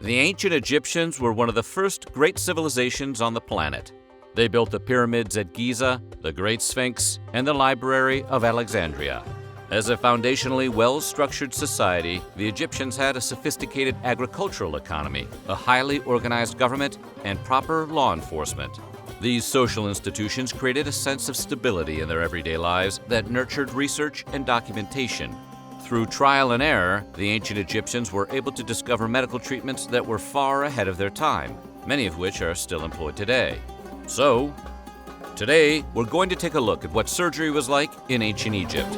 The ancient Egyptians were one of the first great civilizations on the planet. They built the pyramids at Giza, the Great Sphinx, and the Library of Alexandria. As a foundationally well-structured society, the Egyptians had a sophisticated agricultural economy, a highly organized government, and proper law enforcement. These social institutions created a sense of stability in their everyday lives that nurtured research and documentation. Through trial and error, the ancient Egyptians were able to discover medical treatments that were far ahead of their time, many of which are still employed today. So, today we're going to take a look at what surgery was like in ancient Egypt.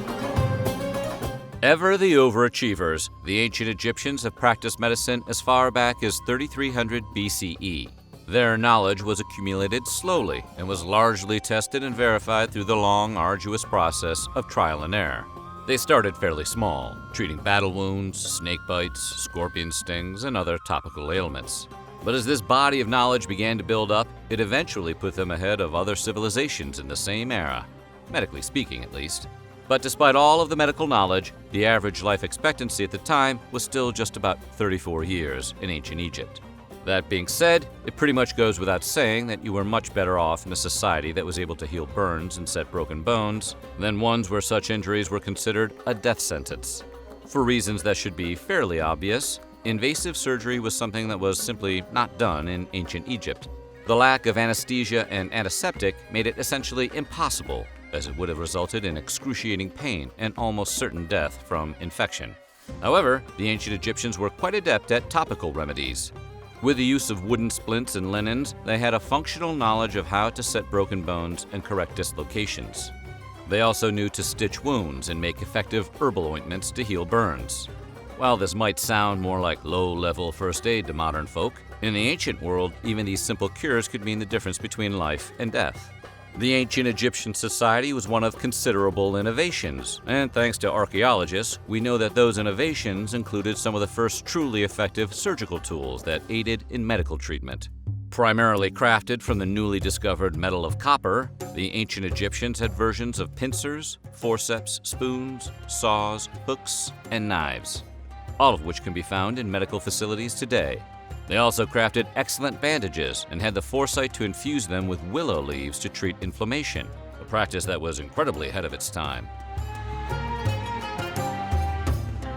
Ever the overachievers, the ancient Egyptians have practiced medicine as far back as 3300 BCE. Their knowledge was accumulated slowly and was largely tested and verified through the long, arduous process of trial and error. They started fairly small, treating battle wounds, snake bites, scorpion stings, and other topical ailments. But as this body of knowledge began to build up, it eventually put them ahead of other civilizations in the same era, medically speaking at least. But despite all of the medical knowledge, the average life expectancy at the time was still just about 34 years in ancient Egypt. That being said, it pretty much goes without saying that you were much better off in a society that was able to heal burns and set broken bones than ones where such injuries were considered a death sentence. For reasons that should be fairly obvious, invasive surgery was something that was simply not done in ancient Egypt. The lack of anesthesia and antiseptic made it essentially impossible, as it would have resulted in excruciating pain and almost certain death from infection. However, the ancient Egyptians were quite adept at topical remedies. With the use of wooden splints and linens, they had a functional knowledge of how to set broken bones and correct dislocations. They also knew to stitch wounds and make effective herbal ointments to heal burns. While this might sound more like low-level first aid to modern folk, in the ancient world, even these simple cures could mean the difference between life and death. The ancient Egyptian society was one of considerable innovations, and thanks to archaeologists, we know that those innovations included some of the first truly effective surgical tools that aided in medical treatment. Primarily crafted from the newly discovered metal of copper, the ancient Egyptians had versions of pincers, forceps, spoons, saws, hooks, and knives, all of which can be found in medical facilities today. They also crafted excellent bandages and had the foresight to infuse them with willow leaves to treat inflammation, a practice that was incredibly ahead of its time.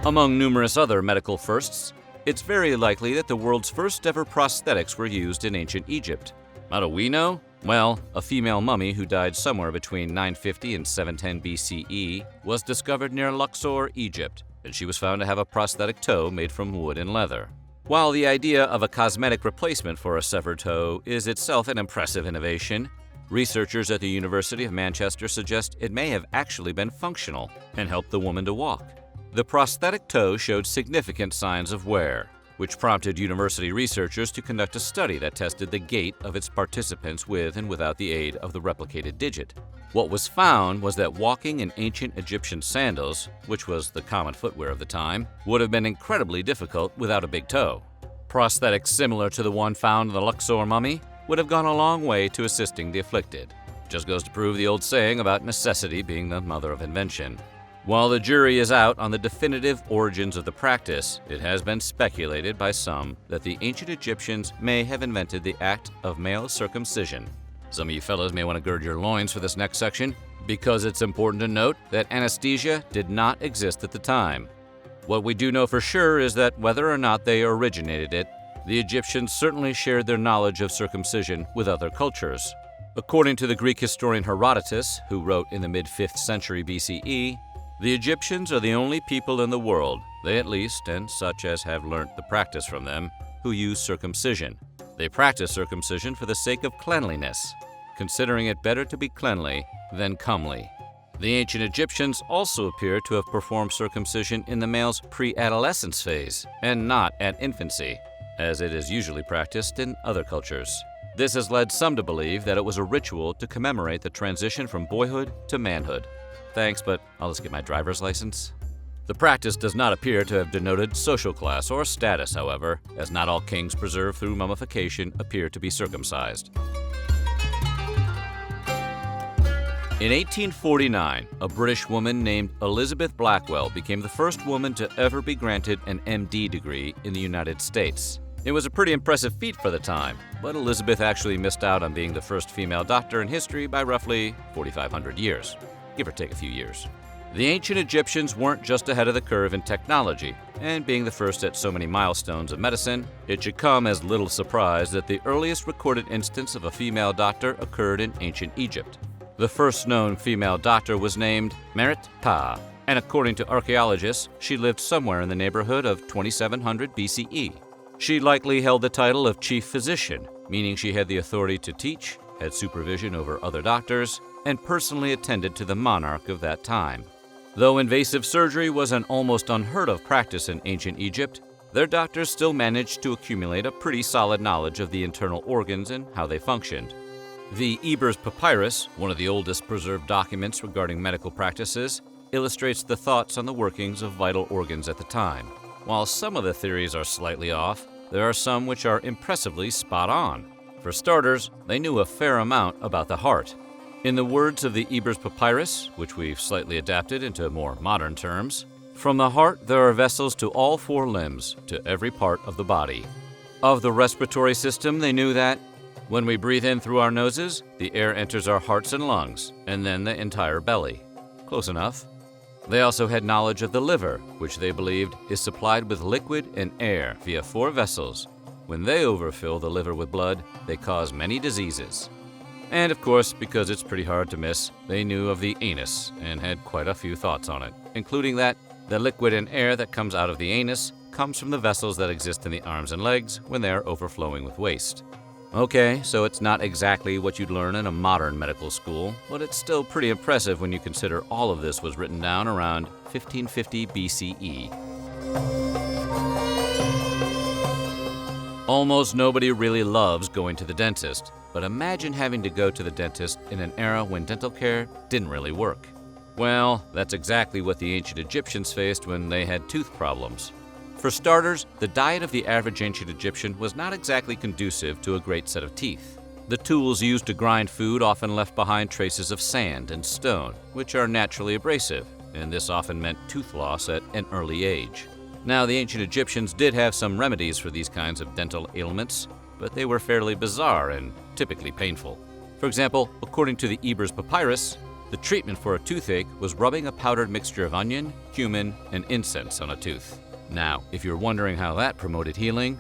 Among numerous other medical firsts, it's very likely that the world's first ever prosthetics were used in ancient Egypt. How do we know? Well, a female mummy who died somewhere between 950 and 710 BCE was discovered near Luxor, Egypt, and she was found to have a prosthetic toe made from wood and leather. While the idea of a cosmetic replacement for a severed toe is itself an impressive innovation, researchers at the University of Manchester suggest it may have actually been functional and helped the woman to walk. The prosthetic toe showed significant signs of wear, which prompted university researchers to conduct a study that tested the gait of its participants with and without the aid of the replicated digit. What was found was that walking in ancient Egyptian sandals, which was the common footwear of the time, would have been incredibly difficult without a big toe. Prosthetics similar to the one found in the Luxor mummy would have gone a long way to assisting the afflicted. Just goes to prove the old saying about necessity being the mother of invention. While the jury is out on the definitive origins of the practice, it has been speculated by some that the ancient Egyptians may have invented the act of male circumcision. Some of you fellas may want to gird your loins for this next section, because it's important to note that anesthesia did not exist at the time. What we do know for sure is that whether or not they originated it, the Egyptians certainly shared their knowledge of circumcision with other cultures. According to the Greek historian Herodotus, who wrote in the mid-5th century BCE, the Egyptians are the only people in the world, they at least, and such as have learnt the practice from them, who use circumcision. They practice circumcision for the sake of cleanliness, considering it better to be cleanly than comely. The ancient Egyptians also appear to have performed circumcision in the male's pre-adolescence phase, and not at infancy, as it is usually practiced in other cultures. This has led some to believe that it was a ritual to commemorate the transition from boyhood to manhood. Thanks, but I'll just get my driver's license. The practice does not appear to have denoted social class or status, however, as not all kings preserved through mummification appear to be circumcised. In 1849, a British woman named Elizabeth Blackwell became the first woman to ever be granted an MD degree in the United States. It was a pretty impressive feat for the time, but Elizabeth actually missed out on being the first female doctor in history by roughly 4,500 years, give or take a few years. The ancient Egyptians weren't just ahead of the curve in technology, and being the first at so many milestones of medicine, it should come as little surprise that the earliest recorded instance of a female doctor occurred in ancient Egypt. The first known female doctor was named Merit-Ptah, and according to archaeologists, she lived somewhere in the neighborhood of 2700 BCE. She likely held the title of chief physician, meaning she had the authority to teach, had supervision over other doctors, and personally attended to the monarch of that time. Though invasive surgery was an almost unheard-of practice in ancient Egypt, their doctors still managed to accumulate a pretty solid knowledge of the internal organs and how they functioned. The Ebers Papyrus, one of the oldest preserved documents regarding medical practices, illustrates the thoughts on the workings of vital organs at the time. While some of the theories are slightly off, there are some which are impressively spot on. For starters, they knew a fair amount about the heart. In the words of the Ebers Papyrus, which we've slightly adapted into more modern terms, from the heart there are vessels to all four limbs, to every part of the body. Of the respiratory system, they knew that when we breathe in through our noses, the air enters our hearts and lungs, and then the entire belly. Close enough. They also had knowledge of the liver, which they believed is supplied with liquid and air via four vessels. When they overfill the liver with blood, they cause many diseases. And of course, because it's pretty hard to miss, they knew of the anus and had quite a few thoughts on it, including that the liquid and air that comes out of the anus comes from the vessels that exist in the arms and legs when they are overflowing with waste. Okay, so it's not exactly what you'd learn in a modern medical school, but it's still pretty impressive when you consider all of this was written down around 1550 BCE. Almost nobody really loves going to the dentist, but imagine having to go to the dentist in an era when dental care didn't really work. Well, that's exactly what the ancient Egyptians faced when they had tooth problems. For starters, the diet of the average ancient Egyptian was not exactly conducive to a great set of teeth. The tools used to grind food often left behind traces of sand and stone, which are naturally abrasive, and this often meant tooth loss at an early age. Now, the ancient Egyptians did have some remedies for these kinds of dental ailments, but they were fairly bizarre and typically painful. For example, according to the Ebers Papyrus, the treatment for a toothache was rubbing a powdered mixture of onion, cumin, and incense on a tooth. Now, if you're wondering how that promoted healing,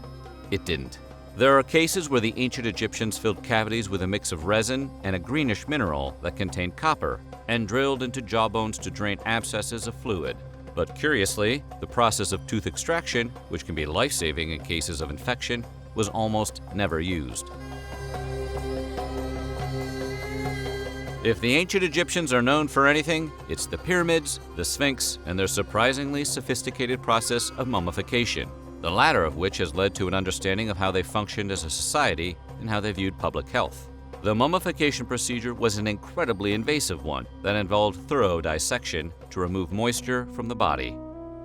it didn't. There are cases where the ancient Egyptians filled cavities with a mix of resin and a greenish mineral that contained copper and drilled into jawbones to drain abscesses of fluid. But curiously, the process of tooth extraction, which can be life-saving in cases of infection, was almost never used. If the ancient Egyptians are known for anything, it's the pyramids, the Sphinx, and their surprisingly sophisticated process of mummification, the latter of which has led to an understanding of how they functioned as a society and how they viewed public health. The mummification procedure was an incredibly invasive one that involved thorough dissection to remove moisture from the body.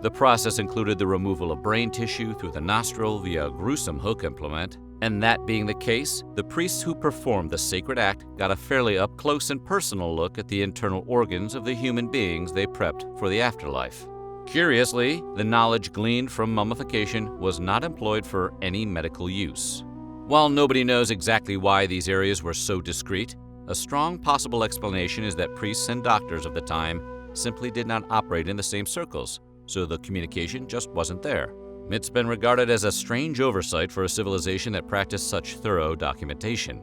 The process included the removal of brain tissue through the nostril via a gruesome hook implement, and that being the case, the priests who performed the sacred act got a fairly up-close and personal look at the internal organs of the human beings they prepped for the afterlife. Curiously, the knowledge gleaned from mummification was not employed for any medical use. While nobody knows exactly why these areas were so discreet, a strong possible explanation is that priests and doctors of the time simply did not operate in the same circles, so the communication just wasn't there. It's been regarded as a strange oversight for a civilization that practiced such thorough documentation.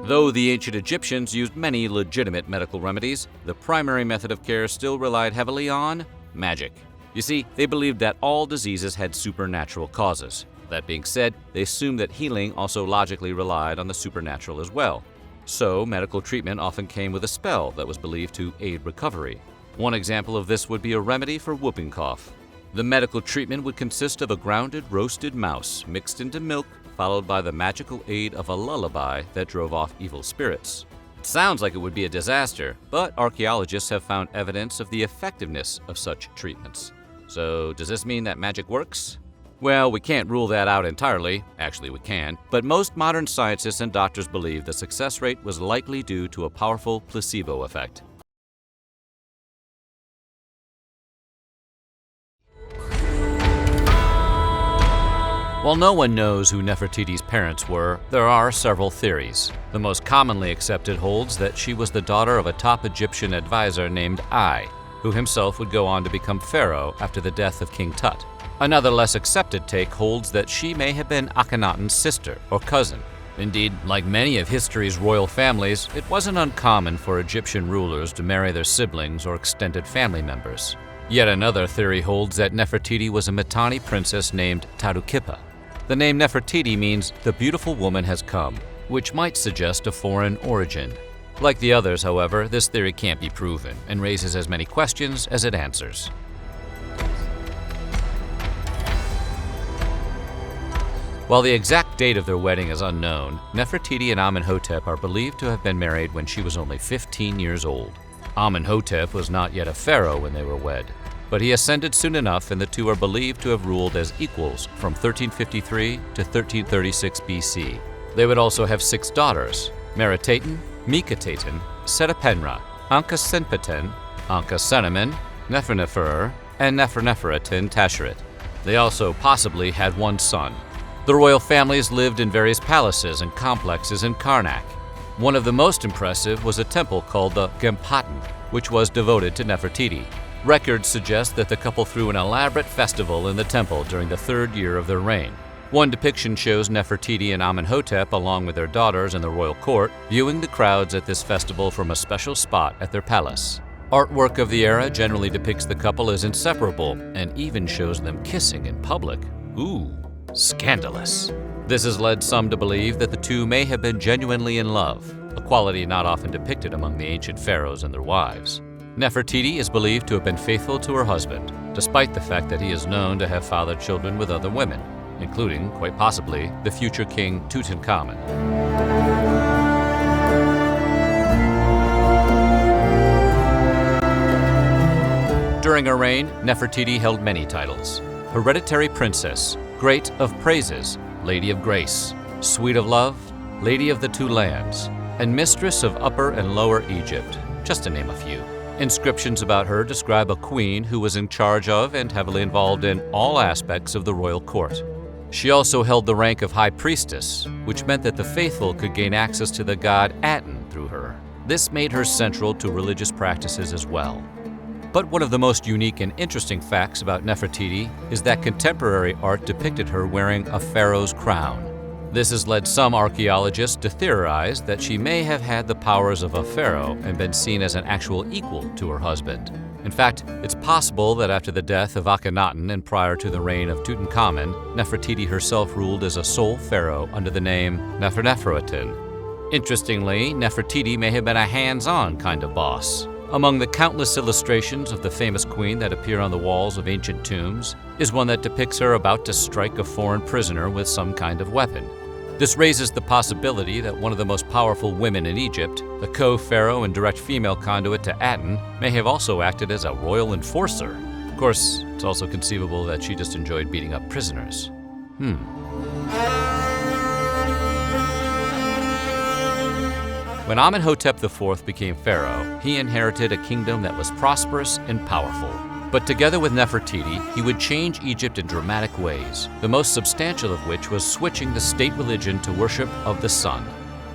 Though the ancient Egyptians used many legitimate medical remedies, the primary method of care still relied heavily on magic. You see, they believed that all diseases had supernatural causes. That being said, they assumed that healing also logically relied on the supernatural as well. So, medical treatment often came with a spell that was believed to aid recovery. One example of this would be a remedy for whooping cough. The medical treatment would consist of a grounded roasted mouse mixed into milk, followed by the magical aid of a lullaby that drove off evil spirits. It sounds like it would be a disaster, but archaeologists have found evidence of the effectiveness of such treatments. So, does this mean that magic works? Well, we can't rule that out entirely. Actually, we can. But most modern scientists and doctors believe the success rate was likely due to a powerful placebo effect. While no one knows who Nefertiti's parents were, there are several theories. The most commonly accepted holds that she was the daughter of a top Egyptian advisor named Ai, who himself would go on to become pharaoh after the death of King Tut. Another less accepted take holds that she may have been Akhenaten's sister or cousin. Indeed, like many of history's royal families, it wasn't uncommon for Egyptian rulers to marry their siblings or extended family members. Yet another theory holds that Nefertiti was a Mitanni princess named Tarukipa. The name Nefertiti means the beautiful woman has come, which might suggest a foreign origin. Like the others, however, this theory can't be proven and raises as many questions as it answers. While the exact date of their wedding is unknown, Nefertiti and Amenhotep are believed to have been married when she was only 15 years old. Amenhotep was not yet a pharaoh when they were wed, but he ascended soon enough and the two are believed to have ruled as equals from 1353 to 1336 BC. They would also have 6 daughters: Meritaten, Mikataten, Setapenra, Ankhesenpeten, Ankhesenamen, Nefernefer, and Neferneferutin Tasheret. They also possibly had 1 son. The royal families lived in various palaces and complexes in Karnak. One of the most impressive was a temple called the Gempatan, which was devoted to Nefertiti. Records suggest that the couple threw an elaborate festival in the temple during the 3rd year of their reign. One depiction shows Nefertiti and Amenhotep, along with their daughters in the royal court, viewing the crowds at this festival from a special spot at their palace. Artwork of the era generally depicts the couple as inseparable and even shows them kissing in public. Ooh, scandalous. This has led some to believe that the two may have been genuinely in love, a quality not often depicted among the ancient pharaohs and their wives. Nefertiti is believed to have been faithful to her husband, despite the fact that he is known to have fathered children with other women, including, quite possibly, the future king Tutankhamun. During her reign, Nefertiti held many titles: Hereditary Princess, Great of Praises, Lady of Grace, Sweet of Love, Lady of the Two Lands, and Mistress of Upper and Lower Egypt, just to name a few. Inscriptions about her describe a queen who was in charge of and heavily involved in all aspects of the royal court. She also held the rank of high priestess, which meant that the faithful could gain access to the god Aten through her. This made her central to religious practices as well. But one of the most unique and interesting facts about Nefertiti is that contemporary art depicted her wearing a pharaoh's crown. This has led some archaeologists to theorize that she may have had the powers of a pharaoh and been seen as an actual equal to her husband. In fact, it's possible that after the death of Akhenaten and prior to the reign of Tutankhamun, Nefertiti herself ruled as a sole pharaoh under the name Neferneferutin. Interestingly, Nefertiti may have been a hands-on kind of boss. Among the countless illustrations of the famous queen that appear on the walls of ancient tombs is one that depicts her about to strike a foreign prisoner with some kind of weapon. This raises the possibility that one of the most powerful women in Egypt, the co-pharaoh and direct female conduit to Aten, may have also acted as a royal enforcer. Of course, it's also conceivable that she just enjoyed beating up prisoners. When Amenhotep IV became pharaoh, he inherited a kingdom that was prosperous and powerful. But together with Nefertiti, he would change Egypt in dramatic ways, the most substantial of which was switching the state religion to worship of the sun.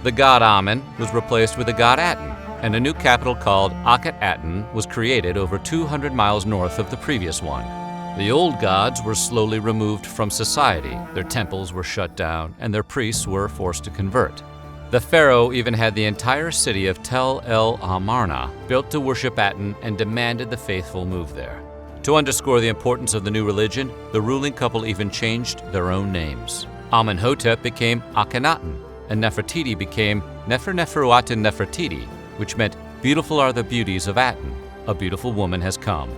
The god Amen was replaced with the god Aten, and a new capital called Akhenaten was created over 200 miles north of the previous one. The old gods were slowly removed from society, their temples were shut down, and their priests were forced to convert. The pharaoh even had the entire city of Tel El Amarna built to worship Aten and demanded the faithful move there. To underscore the importance of the new religion, the ruling couple even changed their own names. Amenhotep became Akhenaten, and Nefertiti became Neferneferuaten Nefertiti, which meant beautiful are the beauties of Aten, a beautiful woman has come.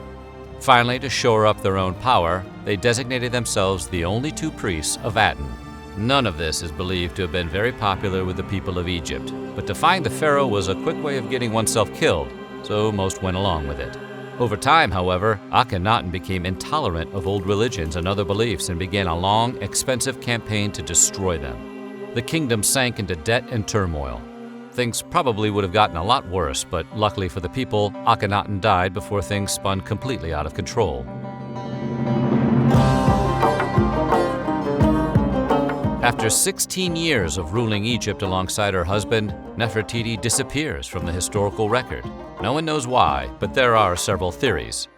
Finally, to shore up their own power, they designated themselves the only 2 priests of Aten. None of this is believed to have been very popular with the people of Egypt, but defying the pharaoh was a quick way of getting oneself killed, so most went along with it. Over time, however, Akhenaten became intolerant of old religions and other beliefs and began a long, expensive campaign to destroy them. The kingdom sank into debt and turmoil. Things probably would have gotten a lot worse, but luckily for the people, Akhenaten died before things spun completely out of control. After 16 years of ruling Egypt alongside her husband, Nefertiti disappears from the historical record. No one knows why, but there are several theories.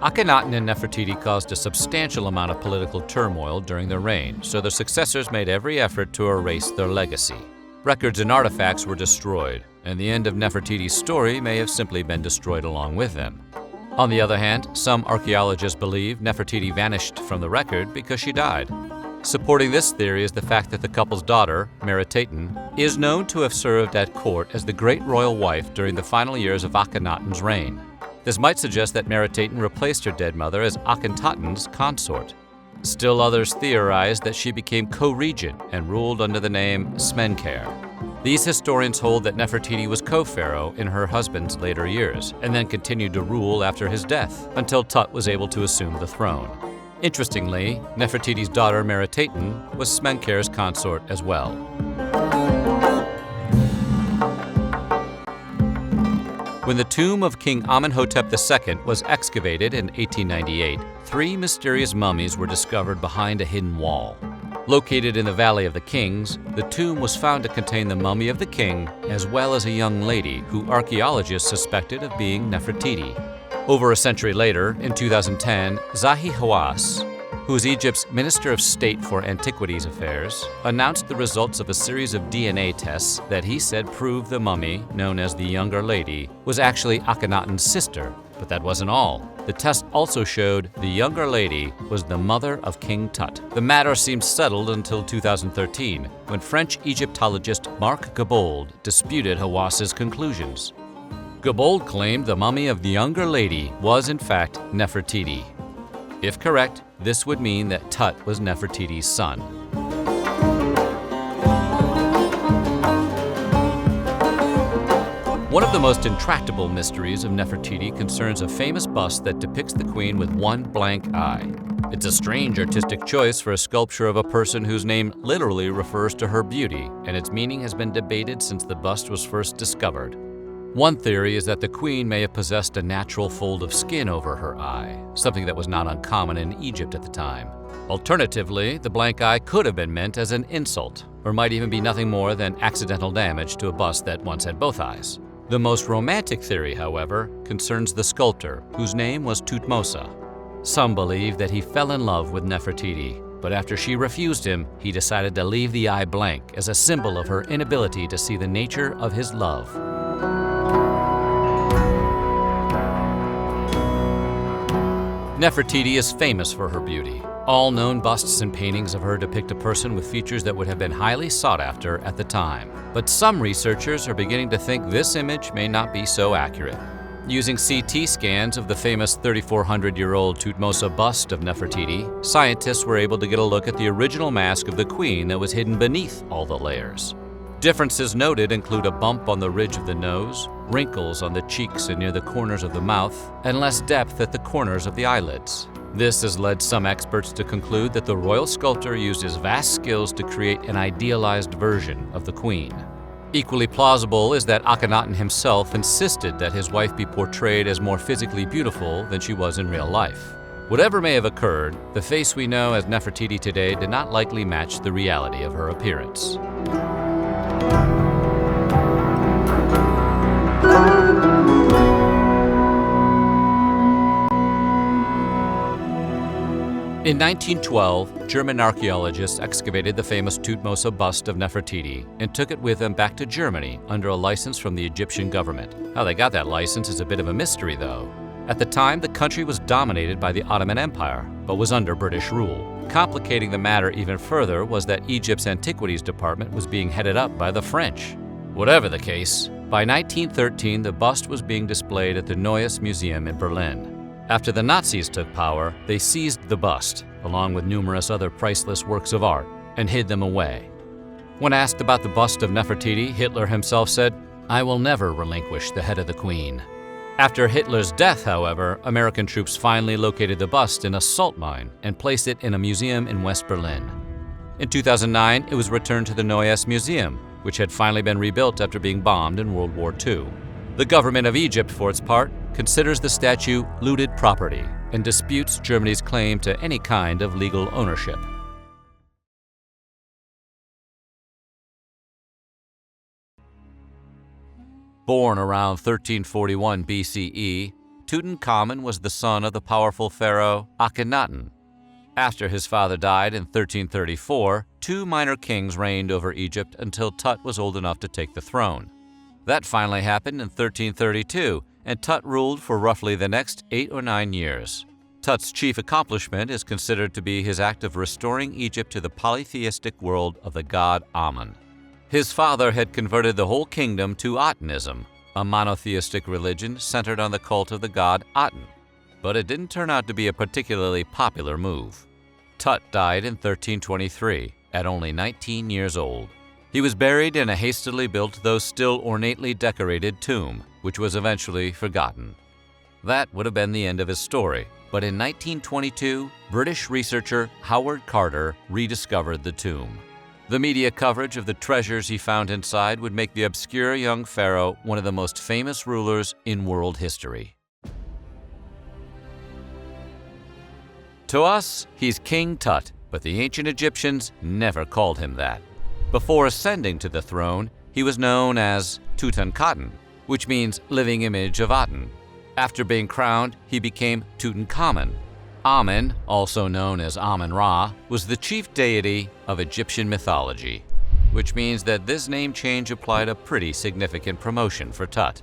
Akhenaten and Nefertiti caused a substantial amount of political turmoil during their reign, so their successors made every effort to erase their legacy. Records and artifacts were destroyed, and the end of Nefertiti's story may have simply been destroyed along with them. On the other hand, some archaeologists believe Nefertiti vanished from the record because she died. Supporting this theory is the fact that the couple's daughter, Meriteten, is known to have served at court as the great royal wife during the final years of Akhenaten's reign. This might suggest that Meriteten replaced her dead mother as Akhenaten's consort. Still others theorize that she became co-regent and ruled under the name Smenkhare. These historians hold that Nefertiti was co-pharaoh in her husband's later years, and then continued to rule after his death, until Tut was able to assume the throne. Interestingly, Nefertiti's daughter Meriteten was Smenkhare's consort as well. When the tomb of King Imhotep II was excavated in 1898, 3 mysterious mummies were discovered behind a hidden wall. Located in the Valley of the Kings, the tomb was found to contain the mummy of the king as well as a young lady who archaeologists suspected of being Nefertiti. Over a century later, in 2010, Zahi Hawass, who is Egypt's Minister of State for Antiquities Affairs, announced the results of a series of DNA tests that he said proved the mummy, known as the Younger Lady, was actually Akhenaten's sister. But that wasn't all. The test also showed the Younger Lady was the mother of King Tut. The matter seemed settled until 2013, when French Egyptologist Marc Gabold disputed Hawass's conclusions. Gabold claimed the mummy of the Younger Lady was in fact Nefertiti. If correct, this would mean that Tut was Nefertiti's son. One of the most intractable mysteries of Nefertiti concerns a famous bust that depicts the queen with one blank eye. It's a strange artistic choice for a sculpture of a person whose name literally refers to her beauty, and its meaning has been debated since the bust was first discovered. One theory is that the queen may have possessed a natural fold of skin over her eye, something that was not uncommon in Egypt at the time. Alternatively, the blank eye could have been meant as an insult, or might even be nothing more than accidental damage to a bust that once had both eyes. The most romantic theory, however, concerns the sculptor, whose name was Thutmose. Some believe that he fell in love with Nefertiti, but after she refused him, he decided to leave the eye blank as a symbol of her inability to see the nature of his love. Nefertiti is famous for her beauty. All known busts and paintings of her depict a person with features that would have been highly sought after at the time. But some researchers are beginning to think this image may not be so accurate. Using CT scans of the famous 3,400-year-old Thutmose bust of Nefertiti, scientists were able to get a look at the original mask of the queen that was hidden beneath all the layers. Differences noted include a bump on the ridge of the nose, wrinkles on the cheeks and near the corners of the mouth, and less depth at the corners of the eyelids. This has led some experts to conclude that the royal sculptor used his vast skills to create an idealized version of the queen. Equally plausible is that Akhenaten himself insisted that his wife be portrayed as more physically beautiful than she was in real life. Whatever may have occurred, the face we know as Nefertiti today did not likely match the reality of her appearance. In 1912, German archaeologists excavated the famous Thutmose bust of Nefertiti and took it with them back to Germany under a license from the Egyptian government. How they got that license is a bit of a mystery, though. At the time, the country was dominated by the Ottoman Empire, but was under British rule. Complicating the matter even further was that Egypt's Antiquities Department was being headed up by the French. Whatever the case, by 1913 the bust was being displayed at the Neues Museum in Berlin. After the Nazis took power, they seized the bust, along with numerous other priceless works of art, and hid them away. When asked about the bust of Nefertiti, Hitler himself said, "I will never relinquish the head of the queen." After Hitler's death, however, American troops finally located the bust in a salt mine and placed it in a museum in West Berlin. In 2009, it was returned to the Neues Museum, which had finally been rebuilt after being bombed in World War II. The government of Egypt, for its part, considers the statue looted property and disputes Germany's claim to any kind of legal ownership. Born around 1341 BCE, Tutankhamun was the son of the powerful pharaoh Akhenaten. After his father died in 1334, two minor kings reigned over Egypt until Tut was old enough to take the throne. That finally happened in 1332, and Tut ruled for roughly the next 8 or 9 years. Tut's chief accomplishment is considered to be his act of restoring Egypt to the polytheistic world of the god Amun. His father had converted the whole kingdom to Atenism, a monotheistic religion centered on the cult of the god Aten. But it didn't turn out to be a particularly popular move. Tut died in 1323, at only 19 years old. He was buried in a hastily built, though still ornately decorated tomb, which was eventually forgotten. That would have been the end of his story, but in 1922, British researcher Howard Carter rediscovered the tomb. The media coverage of the treasures he found inside would make the obscure young pharaoh one of the most famous rulers in world history. To us, he's King Tut, but the ancient Egyptians never called him that. Before ascending to the throne, he was known as Tutankhaten, which means living image of Aten. After being crowned, he became Tutankhamun. Amun, also known as Amun-Ra, was the chief deity of Egyptian mythology, which means that this name change applied a pretty significant promotion for Tut.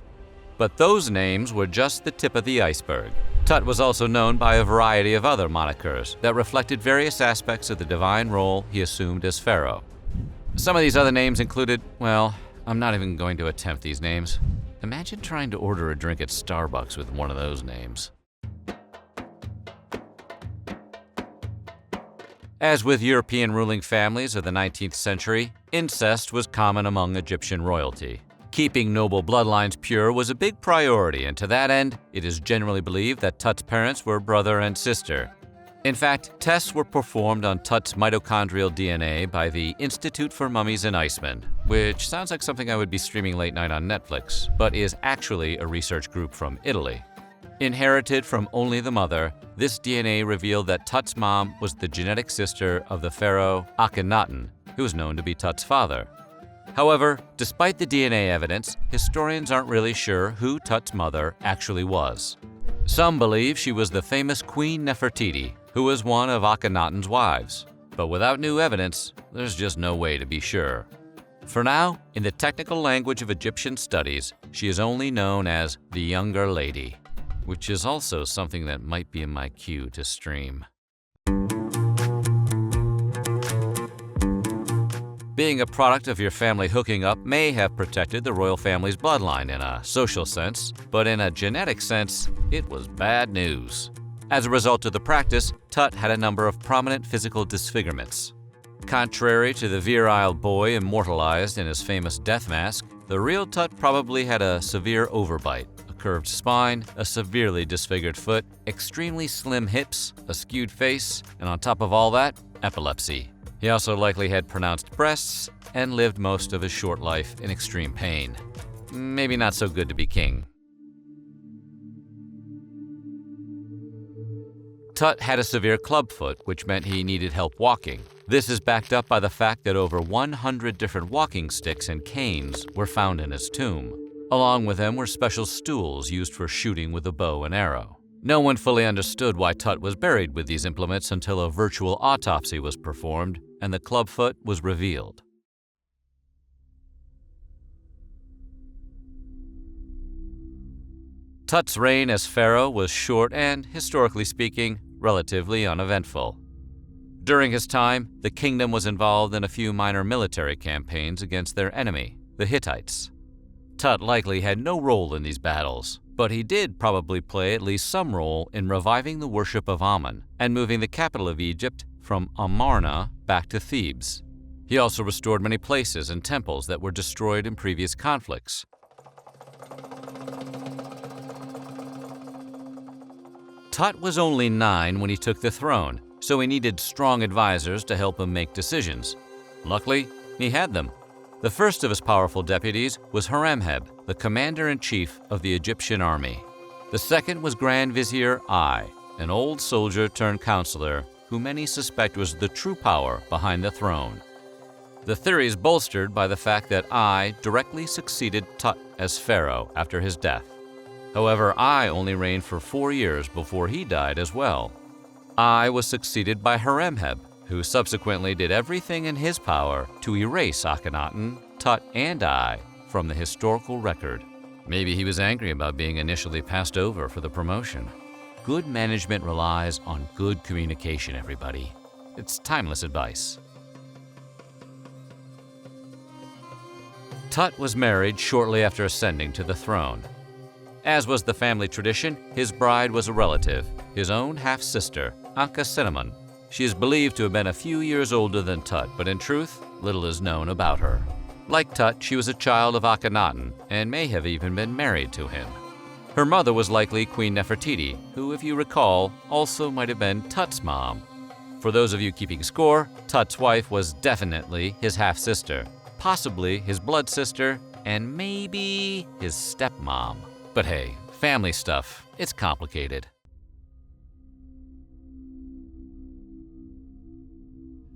But those names were just the tip of the iceberg. Tut was also known by a variety of other monikers that reflected various aspects of the divine role he assumed as pharaoh. Some of these other names included, well, I'm not even going to attempt these names. Imagine trying to order a drink at Starbucks with one of those names. As with European ruling families of the 19th century, incest was common among Egyptian royalty. Keeping noble bloodlines pure was a big priority, and to that end, it is generally believed that Tut's parents were brother and sister. In fact, tests were performed on Tut's mitochondrial DNA by the Institute for Mummies in Iceland, which sounds like something I would be streaming late night on Netflix, but is actually a research group from Italy. Inherited from only the mother, this DNA revealed that Tut's mom was the genetic sister of the pharaoh Akhenaten, who was known to be Tut's father. However, despite the DNA evidence, historians aren't really sure who Tut's mother actually was. Some believe she was the famous Queen Nefertiti, who was one of Akhenaten's wives. But without new evidence, there's just no way to be sure. For now, in the technical language of Egyptian studies, she is only known as the Younger Lady, which is also something that might be in my queue to stream. Being a product of your family hooking up may have protected the royal family's bloodline in a social sense, but in a genetic sense, it was bad news. As a result of the practice, Tut had a number of prominent physical disfigurements. Contrary to the virile boy immortalized in his famous death mask, the real Tut probably had a severe overbite, a curved spine, a severely disfigured foot, extremely slim hips, a skewed face, and on top of all that, epilepsy. He also likely had pronounced breasts and lived most of his short life in extreme pain. Maybe not so good to be king. Tut had a severe clubfoot, which meant he needed help walking. This is backed up by the fact that over 100 different walking sticks and canes were found in his tomb. Along with them were special stools used for shooting with a bow and arrow. No one fully understood why Tut was buried with these implements until a virtual autopsy was performed and the clubfoot was revealed. Tut's reign as pharaoh was short and, historically speaking, relatively uneventful. During his time, the kingdom was involved in a few minor military campaigns against their enemy, the Hittites. Tut likely had no role in these battles, but he did probably play at least some role in reviving the worship of Amun and moving the capital of Egypt from Amarna back to Thebes. He also restored many places and temples that were destroyed in previous conflicts. Tut was only 9 when he took the throne, so he needed strong advisors to help him make decisions. Luckily, he had them. The first of his powerful deputies was Horemheb, the commander-in-chief of the Egyptian army. The second was Grand Vizier Ai, an old soldier turned counselor who many suspect was the true power behind the throne. The theory is bolstered by the fact that I directly succeeded Tut as pharaoh after his death. However, I only reigned for 4 years before he died as well. I was succeeded by Horemheb, who subsequently did everything in his power to erase Akhenaten, Tut, and I from the historical record. Maybe he was angry about being initially passed over for the promotion. Good management relies on good communication, everybody. It's timeless advice. Tut was married shortly after ascending to the throne. As was the family tradition, his bride was a relative, his own half-sister, Ankhesenamun. She is believed to have been a few years older than Tut, but in truth, little is known about her. Like Tut, she was a child of Akhenaten and may have even been married to him. Her mother was likely Queen Nefertiti, who, if you recall, also might have been Tut's mom. For those of you keeping score, Tut's wife was definitely his half-sister, possibly his blood sister, and maybe his stepmom. But hey, family stuff, it's complicated.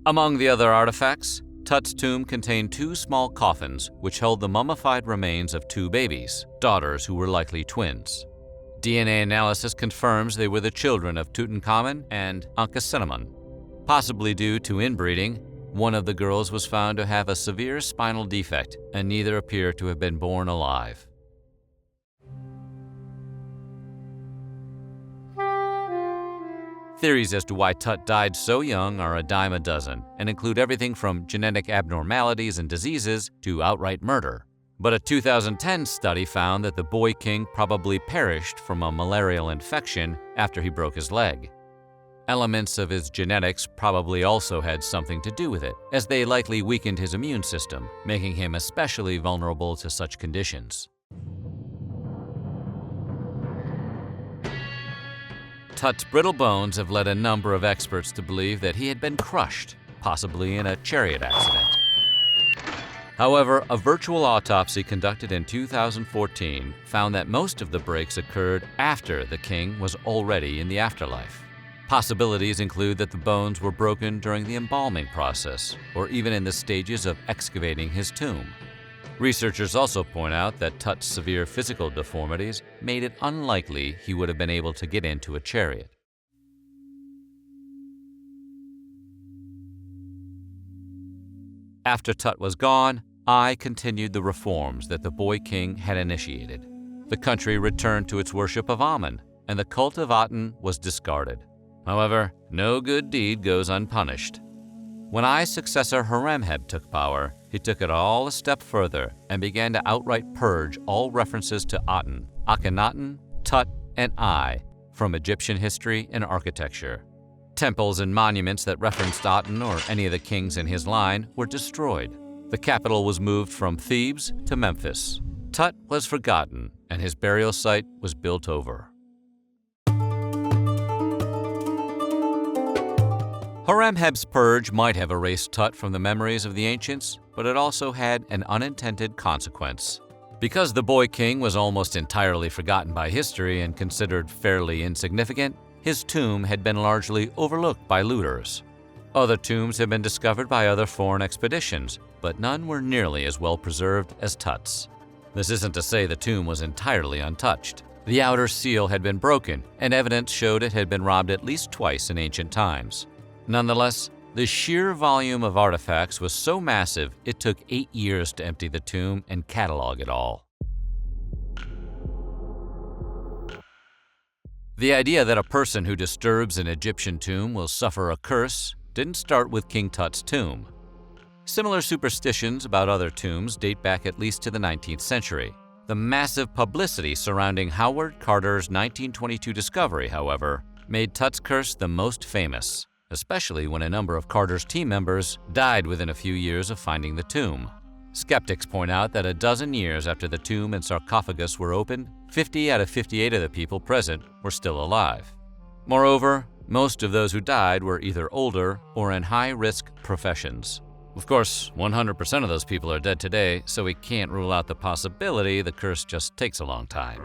Among the other artifacts, Tut's tomb contained 2 small coffins which held the mummified remains of 2 babies, daughters who were likely twins. DNA analysis confirms they were the children of Tutankhamun and Ankhesenamun. Possibly due to inbreeding, one of the girls was found to have a severe spinal defect, and neither appear to have been born alive. Theories as to why Tut died so young are a dime a dozen and include everything from genetic abnormalities and diseases to outright murder. But a 2010 study found that the boy king probably perished from a malarial infection after he broke his leg. Elements of his genetics probably also had something to do with it, as they likely weakened his immune system, making him especially vulnerable to such conditions. Tut's brittle bones have led a number of experts to believe that he had been crushed, possibly in a chariot accident. However, a virtual autopsy conducted in 2014 found that most of the breaks occurred after the king was already in the afterlife. Possibilities include that the bones were broken during the embalming process, or even in the stages of excavating his tomb. Researchers also point out that Tut's severe physical deformities made it unlikely he would have been able to get into a chariot. After Tut was gone, I continued the reforms that the boy king had initiated. The country returned to its worship of Amun, and the cult of Aten was discarded. However, no good deed goes unpunished. When I's successor Horemheb took power, he took it all a step further and began to outright purge all references to Aten, Akhenaten, Tut, and I from Egyptian history and architecture. Temples and monuments that referenced Aten or any of the kings in his line were destroyed. The capital was moved from Thebes to Memphis. Tut was forgotten, and his burial site was built over. Horemheb's purge might have erased Tut from the memories of the ancients, but it also had an unintended consequence. Because the boy king was almost entirely forgotten by history and considered fairly insignificant, his tomb had been largely overlooked by looters. Other tombs have been discovered by other foreign expeditions, but none were nearly as well preserved as Tut's. This isn't to say the tomb was entirely untouched. The outer seal had been broken, and evidence showed it had been robbed at least twice in ancient times. Nonetheless, the sheer volume of artifacts was so massive it took 8 years to empty the tomb and catalog it all. The idea that a person who disturbs an Egyptian tomb will suffer a curse didn't start with King Tut's tomb. Similar superstitions about other tombs date back at least to the 19th century. The massive publicity surrounding Howard Carter's 1922 discovery, however, made Tut's curse the most famous, especially when a number of Carter's team members died within a few years of finding the tomb. Skeptics point out that a dozen years after the tomb and sarcophagus were opened, 50 out of 58 of the people present were still alive. Moreover, most of those who died were either older or in high-risk professions. Of course, 100% of those people are dead today, so we can't rule out the possibility the curse just takes a long time.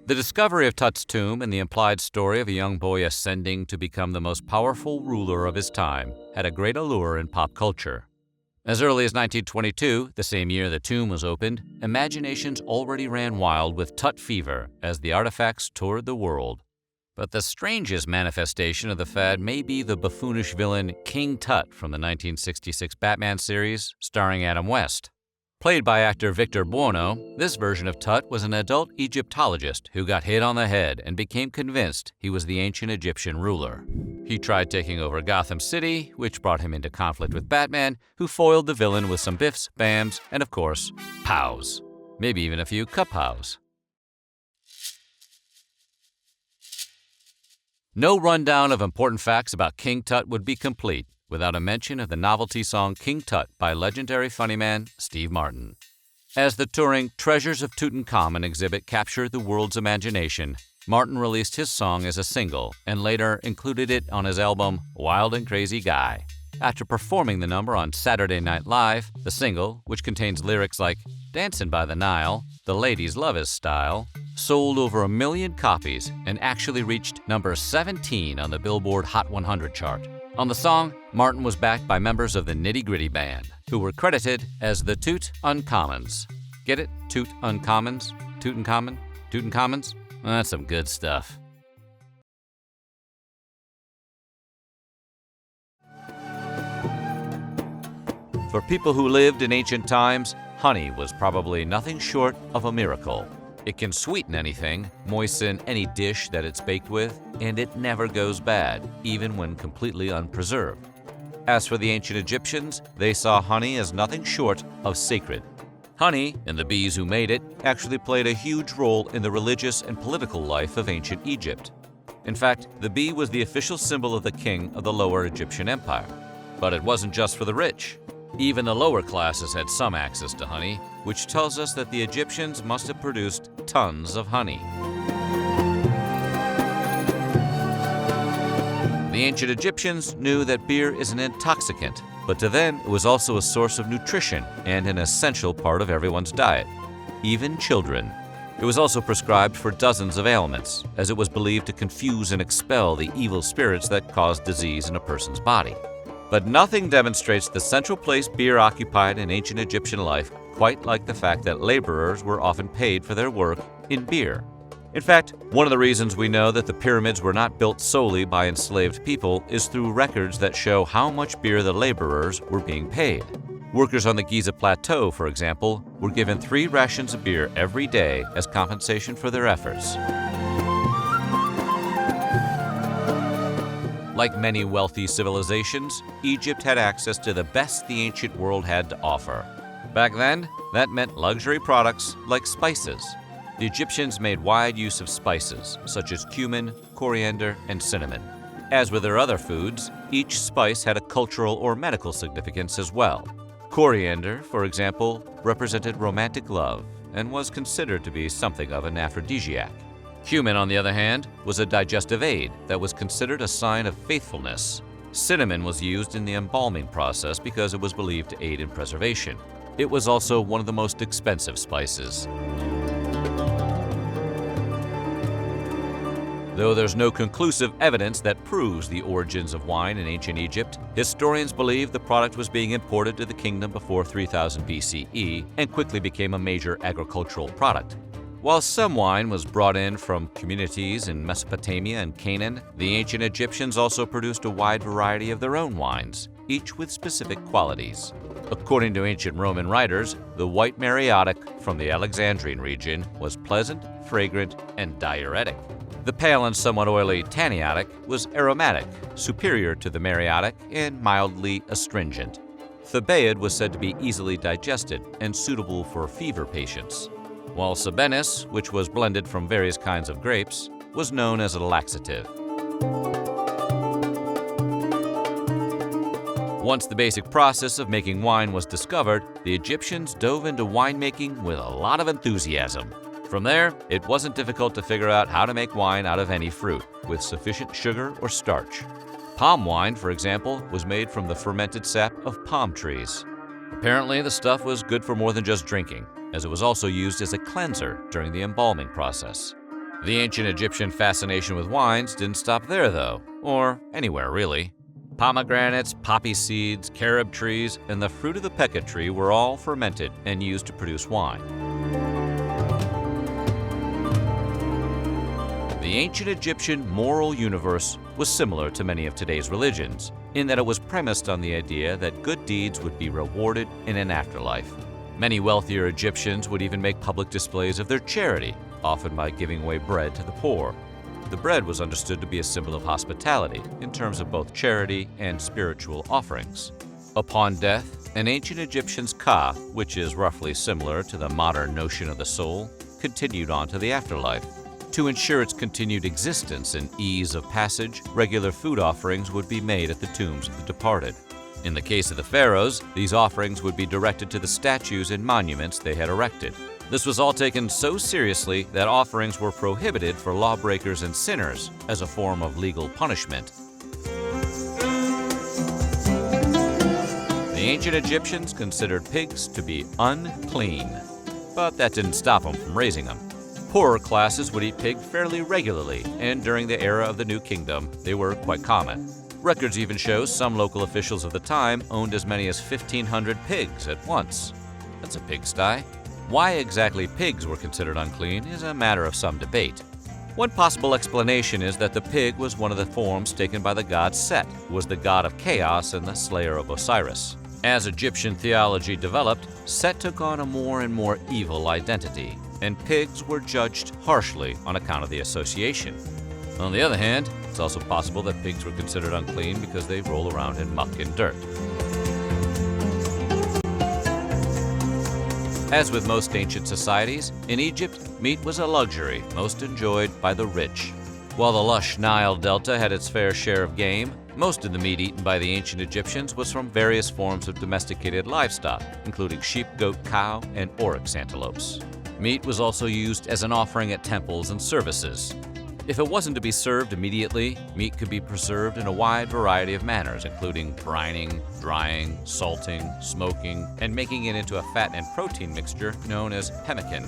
The discovery of Tut's tomb and the implied story of a young boy ascending to become the most powerful ruler of his time had a great allure in pop culture. As early as 1922, the same year the tomb was opened, imaginations already ran wild with Tut fever as the artifacts toured the world. But the strangest manifestation of the fad may be the buffoonish villain King Tut from the 1966 Batman series starring Adam West. Played by actor Victor Buono, this version of Tut was an adult Egyptologist who got hit on the head and became convinced he was the ancient Egyptian ruler. He tried taking over Gotham City, which brought him into conflict with Batman, who foiled the villain with some biffs, bams, and of course, pows. Maybe even a few kapows. No rundown of important facts about King Tut would be complete without a mention of the novelty song King Tut by legendary funny man Steve Martin. As the touring Treasures of Tutankhamun exhibit captured the world's imagination, Martin released his song as a single and later included it on his album Wild and Crazy Guy. After performing the number on Saturday Night Live, the single, which contains lyrics like "Dancin' by the Nile," "The ladies love his style," sold over 1 million copies and actually reached number 17 on the Billboard Hot 100 chart. On the song, Martin was backed by members of the Nitty Gritty Band, who were credited as the Toot Uncommons. Get it? Toot Uncommons? Tutankhamun? Tutankamons? That's some good stuff. For people who lived in ancient times, honey was probably nothing short of a miracle. It can sweeten anything, moisten any dish that it's baked with, and it never goes bad, even when completely unpreserved. As for the ancient Egyptians, they saw honey as nothing short of sacred. Honey, and the bees who made it, actually played a huge role in the religious and political life of ancient Egypt. In fact, the bee was the official symbol of the king of the Lower Egyptian Empire. But it wasn't just for the rich. Even the lower classes had some access to honey, which tells us that the Egyptians must have produced tons of honey. The ancient Egyptians knew that beer is an intoxicant, but to them it was also a source of nutrition and an essential part of everyone's diet, even children. It was also prescribed for dozens of ailments, as it was believed to confuse and expel the evil spirits that caused disease in a person's body. But nothing demonstrates the central place beer occupied in ancient Egyptian life quite like the fact that laborers were often paid for their work in beer. In fact, one of the reasons we know that the pyramids were not built solely by enslaved people is through records that show how much beer the laborers were being paid. Workers on the Giza Plateau, for example, were given 3 rations of beer every day as compensation for their efforts. Like many wealthy civilizations, Egypt had access to the best the ancient world had to offer. Back then, that meant luxury products like spices. The Egyptians made wide use of spices, such as cumin, coriander, and cinnamon. As with their other foods, each spice had a cultural or medical significance as well. Coriander, for example, represented romantic love and was considered to be something of an aphrodisiac. Cumin, on the other hand, was a digestive aid that was considered a sign of faithfulness. Cinnamon was used in the embalming process because it was believed to aid in preservation. It was also one of the most expensive spices. Though there's no conclusive evidence that proves the origins of wine in ancient Egypt, historians believe the product was being imported to the kingdom before 3000 BCE and quickly became a major agricultural product. While some wine was brought in from communities in Mesopotamia and Canaan, the ancient Egyptians also produced a wide variety of their own wines, each with specific qualities. According to ancient Roman writers, the white Mariotic from the Alexandrian region was pleasant, fragrant, and diuretic. The pale and somewhat oily Taniotic was aromatic, superior to the Mariotic, and mildly astringent. Thebaid was said to be easily digested and suitable for fever patients, while Cebennis, which was blended from various kinds of grapes, was known as a laxative. Once the basic process of making wine was discovered, the Egyptians dove into winemaking with a lot of enthusiasm. From there, it wasn't difficult to figure out how to make wine out of any fruit, with sufficient sugar or starch. Palm wine, for example, was made from the fermented sap of palm trees. Apparently, the stuff was good for more than just drinking, as it was also used as a cleanser during the embalming process. The ancient Egyptian fascination with wines didn't stop there, though, or anywhere really. Pomegranates, poppy seeds, carob trees, and the fruit of the peka tree were all fermented and used to produce wine. The ancient Egyptian moral universe was similar to many of today's religions, in that it was premised on the idea that good deeds would be rewarded in an afterlife. Many wealthier Egyptians would even make public displays of their charity, often by giving away bread to the poor. The bread was understood to be a symbol of hospitality in terms of both charity and spiritual offerings. Upon death, an ancient Egyptian's ka, which is roughly similar to the modern notion of the soul, continued on to the afterlife. To ensure its continued existence and ease of passage, regular food offerings would be made at the tombs of the departed. In the case of the pharaohs, these offerings would be directed to the statues and monuments they had erected. This was all taken so seriously that offerings were prohibited for lawbreakers and sinners as a form of legal punishment. The ancient Egyptians considered pigs to be unclean, but that didn't stop them from raising them. Poorer classes would eat pig fairly regularly, and during the era of the New Kingdom, they were quite common. Records even show some local officials of the time owned as many as 1,500 pigs at once. That's a pigsty. Why exactly pigs were considered unclean is a matter of some debate. One possible explanation is that the pig was one of the forms taken by the god Set, who was the god of chaos and the slayer of Osiris. As Egyptian theology developed, Set took on a more and more evil identity, and pigs were judged harshly on account of the association. On the other hand, it's also possible that pigs were considered unclean because they roll around in muck and dirt. As with most ancient societies, in Egypt, meat was a luxury most enjoyed by the rich. While the lush Nile Delta had its fair share of game, most of the meat eaten by the ancient Egyptians was from various forms of domesticated livestock, including sheep, goat, cow, and oryx antelopes. Meat was also used as an offering at temples and services. If it wasn't to be served immediately, meat could be preserved in a wide variety of manners, including brining, drying, salting, smoking, and making it into a fat and protein mixture known as pemmican.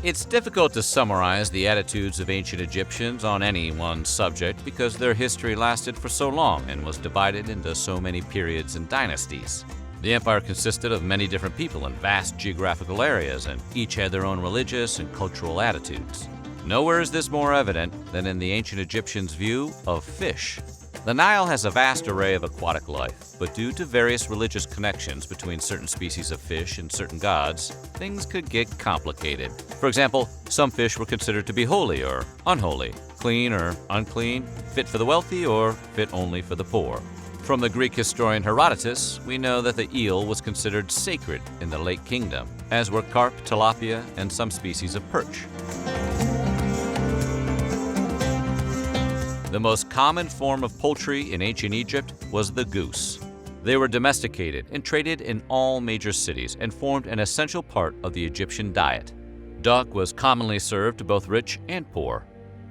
It's difficult to summarize the attitudes of ancient Egyptians on any one subject because their history lasted for so long and was divided into so many periods and dynasties. The empire consisted of many different people in vast geographical areas, and each had their own religious and cultural attitudes. Nowhere is this more evident than in the ancient Egyptians' view of fish. The Nile has a vast array of aquatic life, but due to various religious connections between certain species of fish and certain gods, things could get complicated. For example, some fish were considered to be holy or unholy, clean or unclean, fit for the wealthy or fit only for the poor. From the Greek historian Herodotus, we know that the eel was considered sacred in the late kingdom, as were carp, tilapia, and some species of perch. The most common form of poultry in ancient Egypt was the goose. They were domesticated and traded in all major cities and formed an essential part of the Egyptian diet. Duck was commonly served to both rich and poor.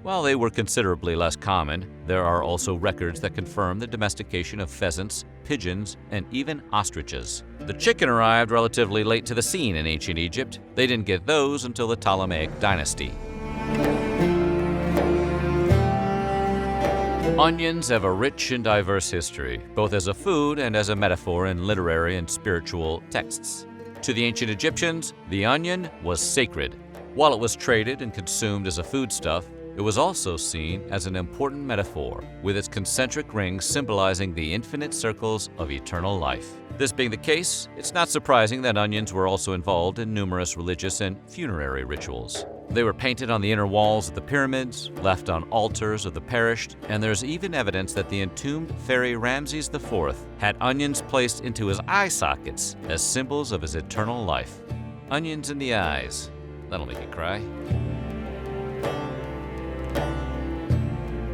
While they were considerably less common, there are also records that confirm the domestication of pheasants, pigeons, and even ostriches. The chicken arrived relatively late to the scene in ancient Egypt. They didn't get those until the Ptolemaic dynasty. Onions have a rich and diverse history, both as a food and as a metaphor in literary and spiritual texts. To the ancient Egyptians, the onion was sacred. While it was traded and consumed as a foodstuff, it was also seen as an important metaphor, with its concentric rings symbolizing the infinite circles of eternal life. This being the case, it's not surprising that onions were also involved in numerous religious and funerary rituals. They were painted on the inner walls of the pyramids, left on altars of the perished, and there's even evidence that the entombed pharaoh Ramses IV had onions placed into his eye sockets as symbols of his eternal life. Onions in the eyes. That'll make you cry.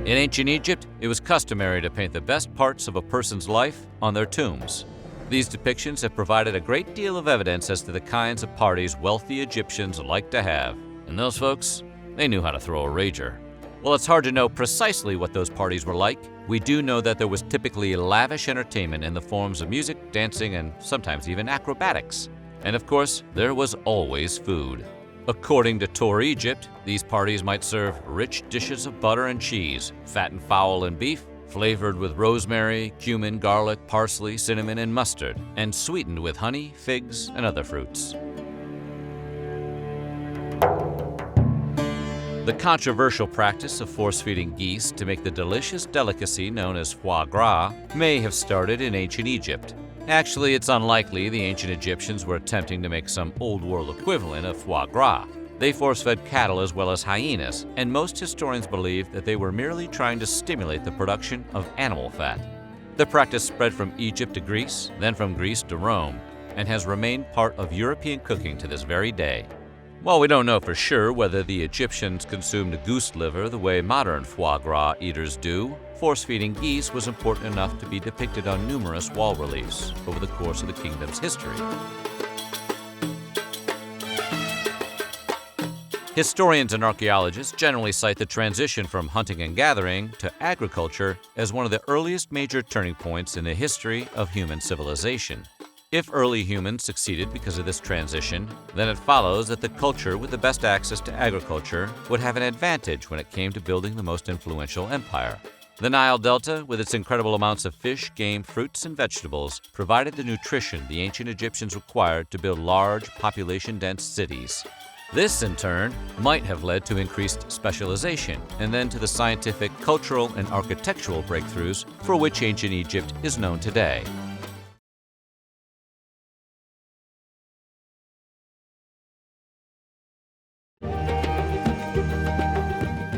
In ancient Egypt, it was customary to paint the best parts of a person's life on their tombs. These depictions have provided a great deal of evidence as to the kinds of parties wealthy Egyptians liked to have. And those folks, they knew how to throw a rager. While it's hard to know precisely what those parties were like, we do know that there was typically lavish entertainment in the forms of music, dancing, and sometimes even acrobatics. And of course, there was always food. According to Tour Egypt, these parties might serve rich dishes of butter and cheese, fattened fowl and beef, flavored with rosemary, cumin, garlic, parsley, cinnamon, and mustard, and sweetened with honey, figs, and other fruits. The controversial practice of force-feeding geese to make the delicious delicacy known as foie gras may have started in ancient Egypt. Actually, it's unlikely the ancient Egyptians were attempting to make some old-world equivalent of foie gras. They force-fed cattle as well as hyenas, and most historians believe that they were merely trying to stimulate the production of animal fat. The practice spread from Egypt to Greece, then from Greece to Rome, and has remained part of European cooking to this very day. While we don't know for sure whether the Egyptians consumed goose liver the way modern foie gras eaters do, force-feeding geese was important enough to be depicted on numerous wall reliefs over the course of the kingdom's history. Historians and archaeologists generally cite the transition from hunting and gathering to agriculture as one of the earliest major turning points in the history of human civilization. If early humans succeeded because of this transition, then it follows that the culture with the best access to agriculture would have an advantage when it came to building the most influential empire. The Nile Delta, with its incredible amounts of fish, game, fruits, and vegetables, provided the nutrition the ancient Egyptians required to build large, population-dense cities. This, in turn, might have led to increased specialization, and then to the scientific, cultural, and architectural breakthroughs for which ancient Egypt is known today.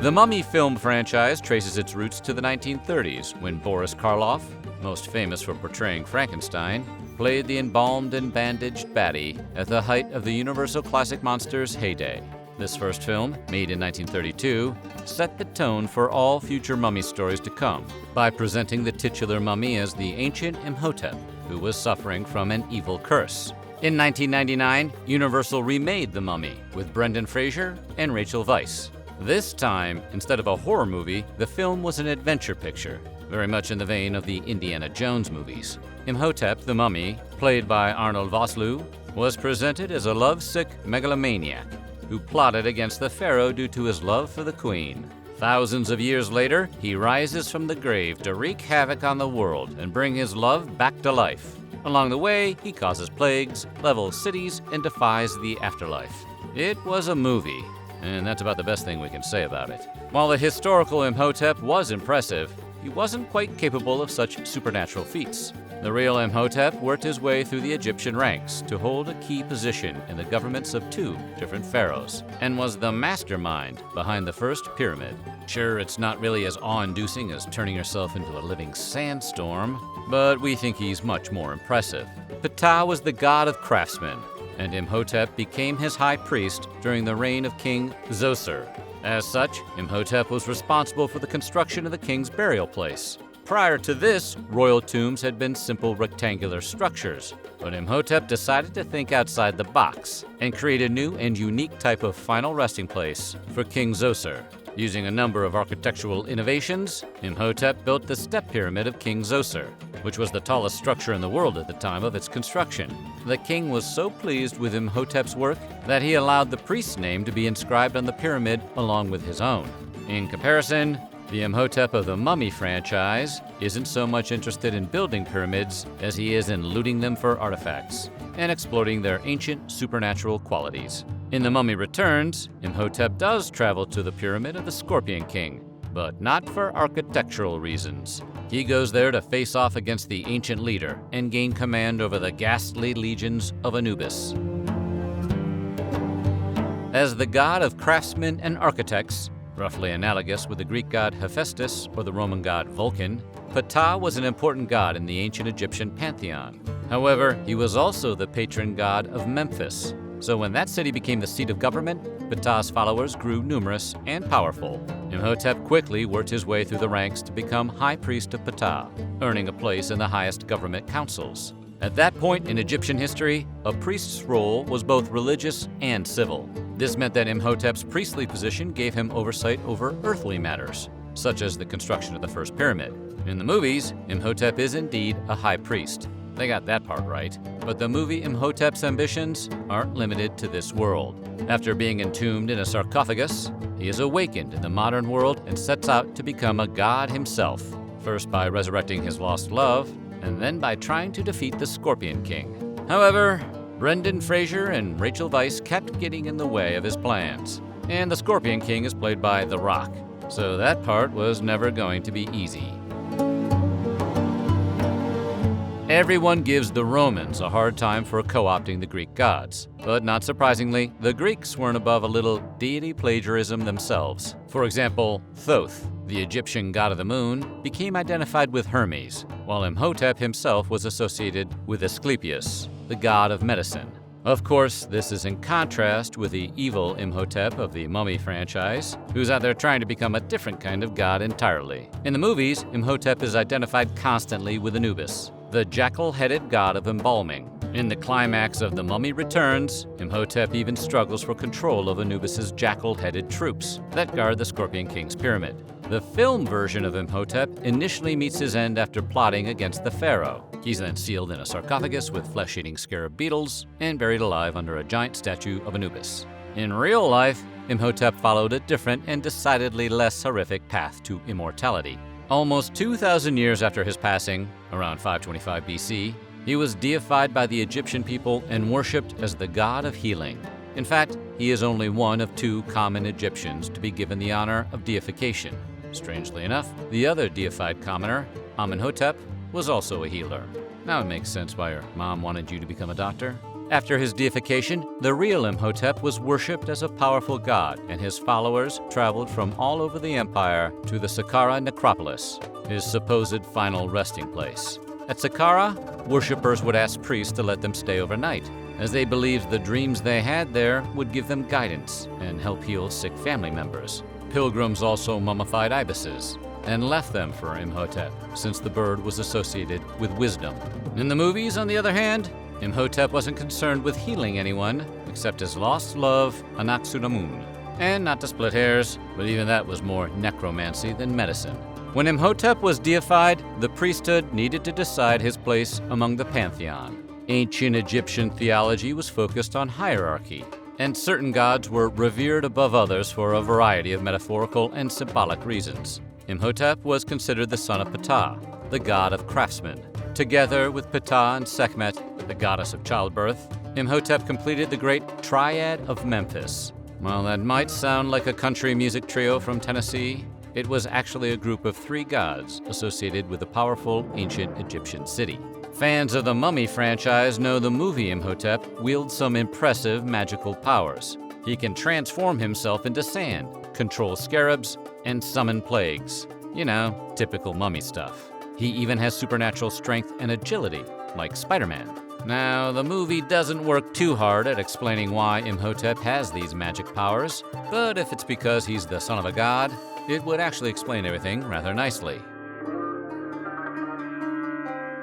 The Mummy film franchise traces its roots to the 1930s, when Boris Karloff, most famous for portraying Frankenstein, played the embalmed and bandaged baddie at the height of the Universal Classic Monsters' heyday. This first film, made in 1932, set the tone for all future mummy stories to come by presenting the titular mummy as the ancient Imhotep, who was suffering from an evil curse. In 1999, Universal remade The Mummy with Brendan Fraser and Rachel Weisz. This time, instead of a horror movie, the film was an adventure picture, very much in the vein of the Indiana Jones movies. Imhotep, the mummy, played by Arnold Vosloo, was presented as a lovesick megalomaniac who plotted against the pharaoh due to his love for the queen. Thousands of years later, he rises from the grave to wreak havoc on the world and bring his love back to life. Along the way, he causes plagues, levels cities, and defies the afterlife. It was a movie, and that's about the best thing we can say about it. While the historical Imhotep was impressive, he wasn't quite capable of such supernatural feats. The real Imhotep worked his way through the Egyptian ranks to hold a key position in the governments of two different pharaohs, and was the mastermind behind the first pyramid. Sure, it's not really as awe-inducing as turning yourself into a living sandstorm, but we think he's much more impressive. Ptah was the god of craftsmen, and Imhotep became his high priest during the reign of King Zoser. As such, Imhotep was responsible for the construction of the king's burial place. Prior to this, royal tombs had been simple rectangular structures, but Imhotep decided to think outside the box and create a new and unique type of final resting place for King Zoser. Using a number of architectural innovations, Imhotep built the step pyramid of King Zoser, which was the tallest structure in the world at the time of its construction. The king was so pleased with Imhotep's work that he allowed the priest's name to be inscribed on the pyramid along with his own. In comparison, the Imhotep of the Mummy franchise isn't so much interested in building pyramids as he is in looting them for artifacts and exploiting their ancient supernatural qualities. In The Mummy Returns, Imhotep does travel to the pyramid of the Scorpion King, but not for architectural reasons. He goes there to face off against the ancient leader and gain command over the ghastly legions of Anubis. As the god of craftsmen and architects, roughly analogous with the Greek god Hephaestus or the Roman god Vulcan, Ptah was an important god in the ancient Egyptian pantheon. However, he was also the patron god of Memphis. So when that city became the seat of government, Ptah's followers grew numerous and powerful. Imhotep quickly worked his way through the ranks to become high priest of Ptah, earning a place in the highest government councils. At that point in Egyptian history, a priest's role was both religious and civil. This meant that Imhotep's priestly position gave him oversight over earthly matters, such as the construction of the first pyramid. In the movies, Imhotep is indeed a high priest. they got that part right. But the movie Imhotep's ambitions aren't limited to this world. After being entombed in a sarcophagus, he is awakened in the modern world and sets out to become a god himself, first by resurrecting his lost love, and then by trying to defeat the Scorpion King. However, Brendan Fraser and Rachel Weisz kept getting in the way of his plans, and the Scorpion King is played by The Rock, so that part was never going to be easy. Everyone gives the Romans a hard time for co-opting the Greek gods, but not surprisingly, the Greeks weren't above a little deity plagiarism themselves. For example, Thoth, the Egyptian god of the moon, became identified with Hermes, while Imhotep himself was associated with Asclepius, the god of medicine. Of course, this is in contrast with the evil Imhotep of the Mummy franchise, who's out there trying to become a different kind of god entirely. In the movies, Imhotep is identified constantly with Anubis, the jackal-headed god of embalming. In the climax of The Mummy Returns, Imhotep even struggles for control of Anubis's jackal-headed troops that guard the Scorpion King's pyramid. The film version of Imhotep initially meets his end after plotting against the pharaoh. He's then sealed in a sarcophagus with flesh-eating scarab beetles and buried alive under a giant statue of Anubis. In real life, Imhotep followed a different and decidedly less horrific path to immortality. Almost 2,000 years after his passing, around 525 BC, he was deified by the Egyptian people and worshipped as the god of healing. In fact, he is only one of 2 common Egyptians to be given the honor of deification. Strangely enough, the other deified commoner, Amenhotep, was also a healer. Now it makes sense why your mom wanted you to become a doctor. After his deification, the real Imhotep was worshipped as a powerful god, and his followers traveled from all over the empire to the Saqqara necropolis, his supposed final resting place. At Saqqara, worshippers would ask priests to let them stay overnight, as they believed the dreams they had there would give them guidance and help heal sick family members. Pilgrims also mummified ibises and left them for Imhotep, since the bird was associated with wisdom. In the movies, on the other hand, Imhotep wasn't concerned with healing anyone except his lost love, Anaxunamun. And not to split hairs, but even that was more necromancy than medicine. When Imhotep was deified, the priesthood needed to decide his place among the pantheon. Ancient Egyptian theology was focused on hierarchy, and certain gods were revered above others for a variety of metaphorical and symbolic reasons. Imhotep was considered the son of Ptah, the god of craftsmen. Together with Ptah and Sekhmet, the goddess of childbirth, Imhotep completed the great Triad of Memphis. While that might sound like a country music trio from Tennessee, it was actually a group of 3 gods associated with a powerful ancient Egyptian city. Fans of the Mummy franchise know the movie Imhotep wields some impressive magical powers. He can transform himself into sand, control scarabs, and summon plagues. You know, typical mummy stuff. He even has supernatural strength and agility, like Spider-Man. Now, the movie doesn't work too hard at explaining why Imhotep has these magic powers, but if it's because he's the son of a god, it would actually explain everything rather nicely.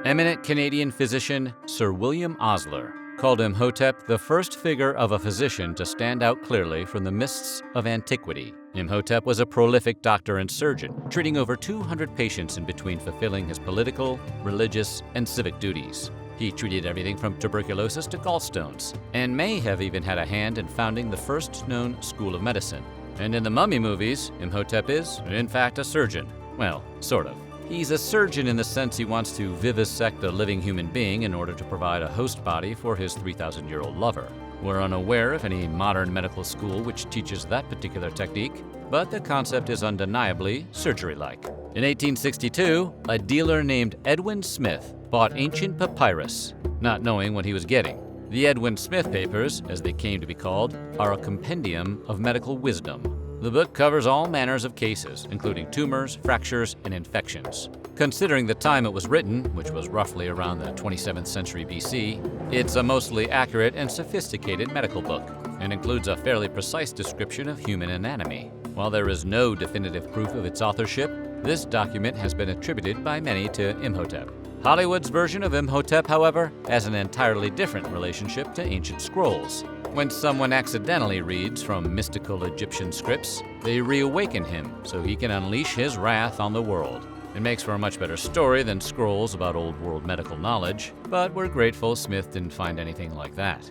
Eminent Canadian physician Sir William Osler called Imhotep the first figure of a physician to stand out clearly from the mists of antiquity. Imhotep was a prolific doctor and surgeon, treating over 200 patients in between fulfilling his political, religious, and civic duties. He treated everything from tuberculosis to gallstones, and may have even had a hand in founding the first known school of medicine. And in the Mummy movies, Imhotep is, in fact, a surgeon. Well, sort of. He's a surgeon in the sense he wants to vivisect a living human being in order to provide a host body for his 3,000-year-old lover. We're unaware of any modern medical school which teaches that particular technique, but the concept is undeniably surgery-like. In 1862, a dealer named Edwin Smith bought ancient papyrus, not knowing what he was getting. The Edwin Smith Papers, as they came to be called, are a compendium of medical wisdom. The book covers all manners of cases, including tumors, fractures, and infections. Considering the time it was written, which was roughly around the 27th century BC, it's a mostly accurate and sophisticated medical book, and includes a fairly precise description of human anatomy. While there is no definitive proof of its authorship, this document has been attributed by many to Imhotep. Hollywood's version of Imhotep, however, has an entirely different relationship to ancient scrolls. When someone accidentally reads from mystical Egyptian scripts, they reawaken him so he can unleash his wrath on the world. It makes for a much better story than scrolls about old world medical knowledge, but we're grateful Smith didn't find anything like that.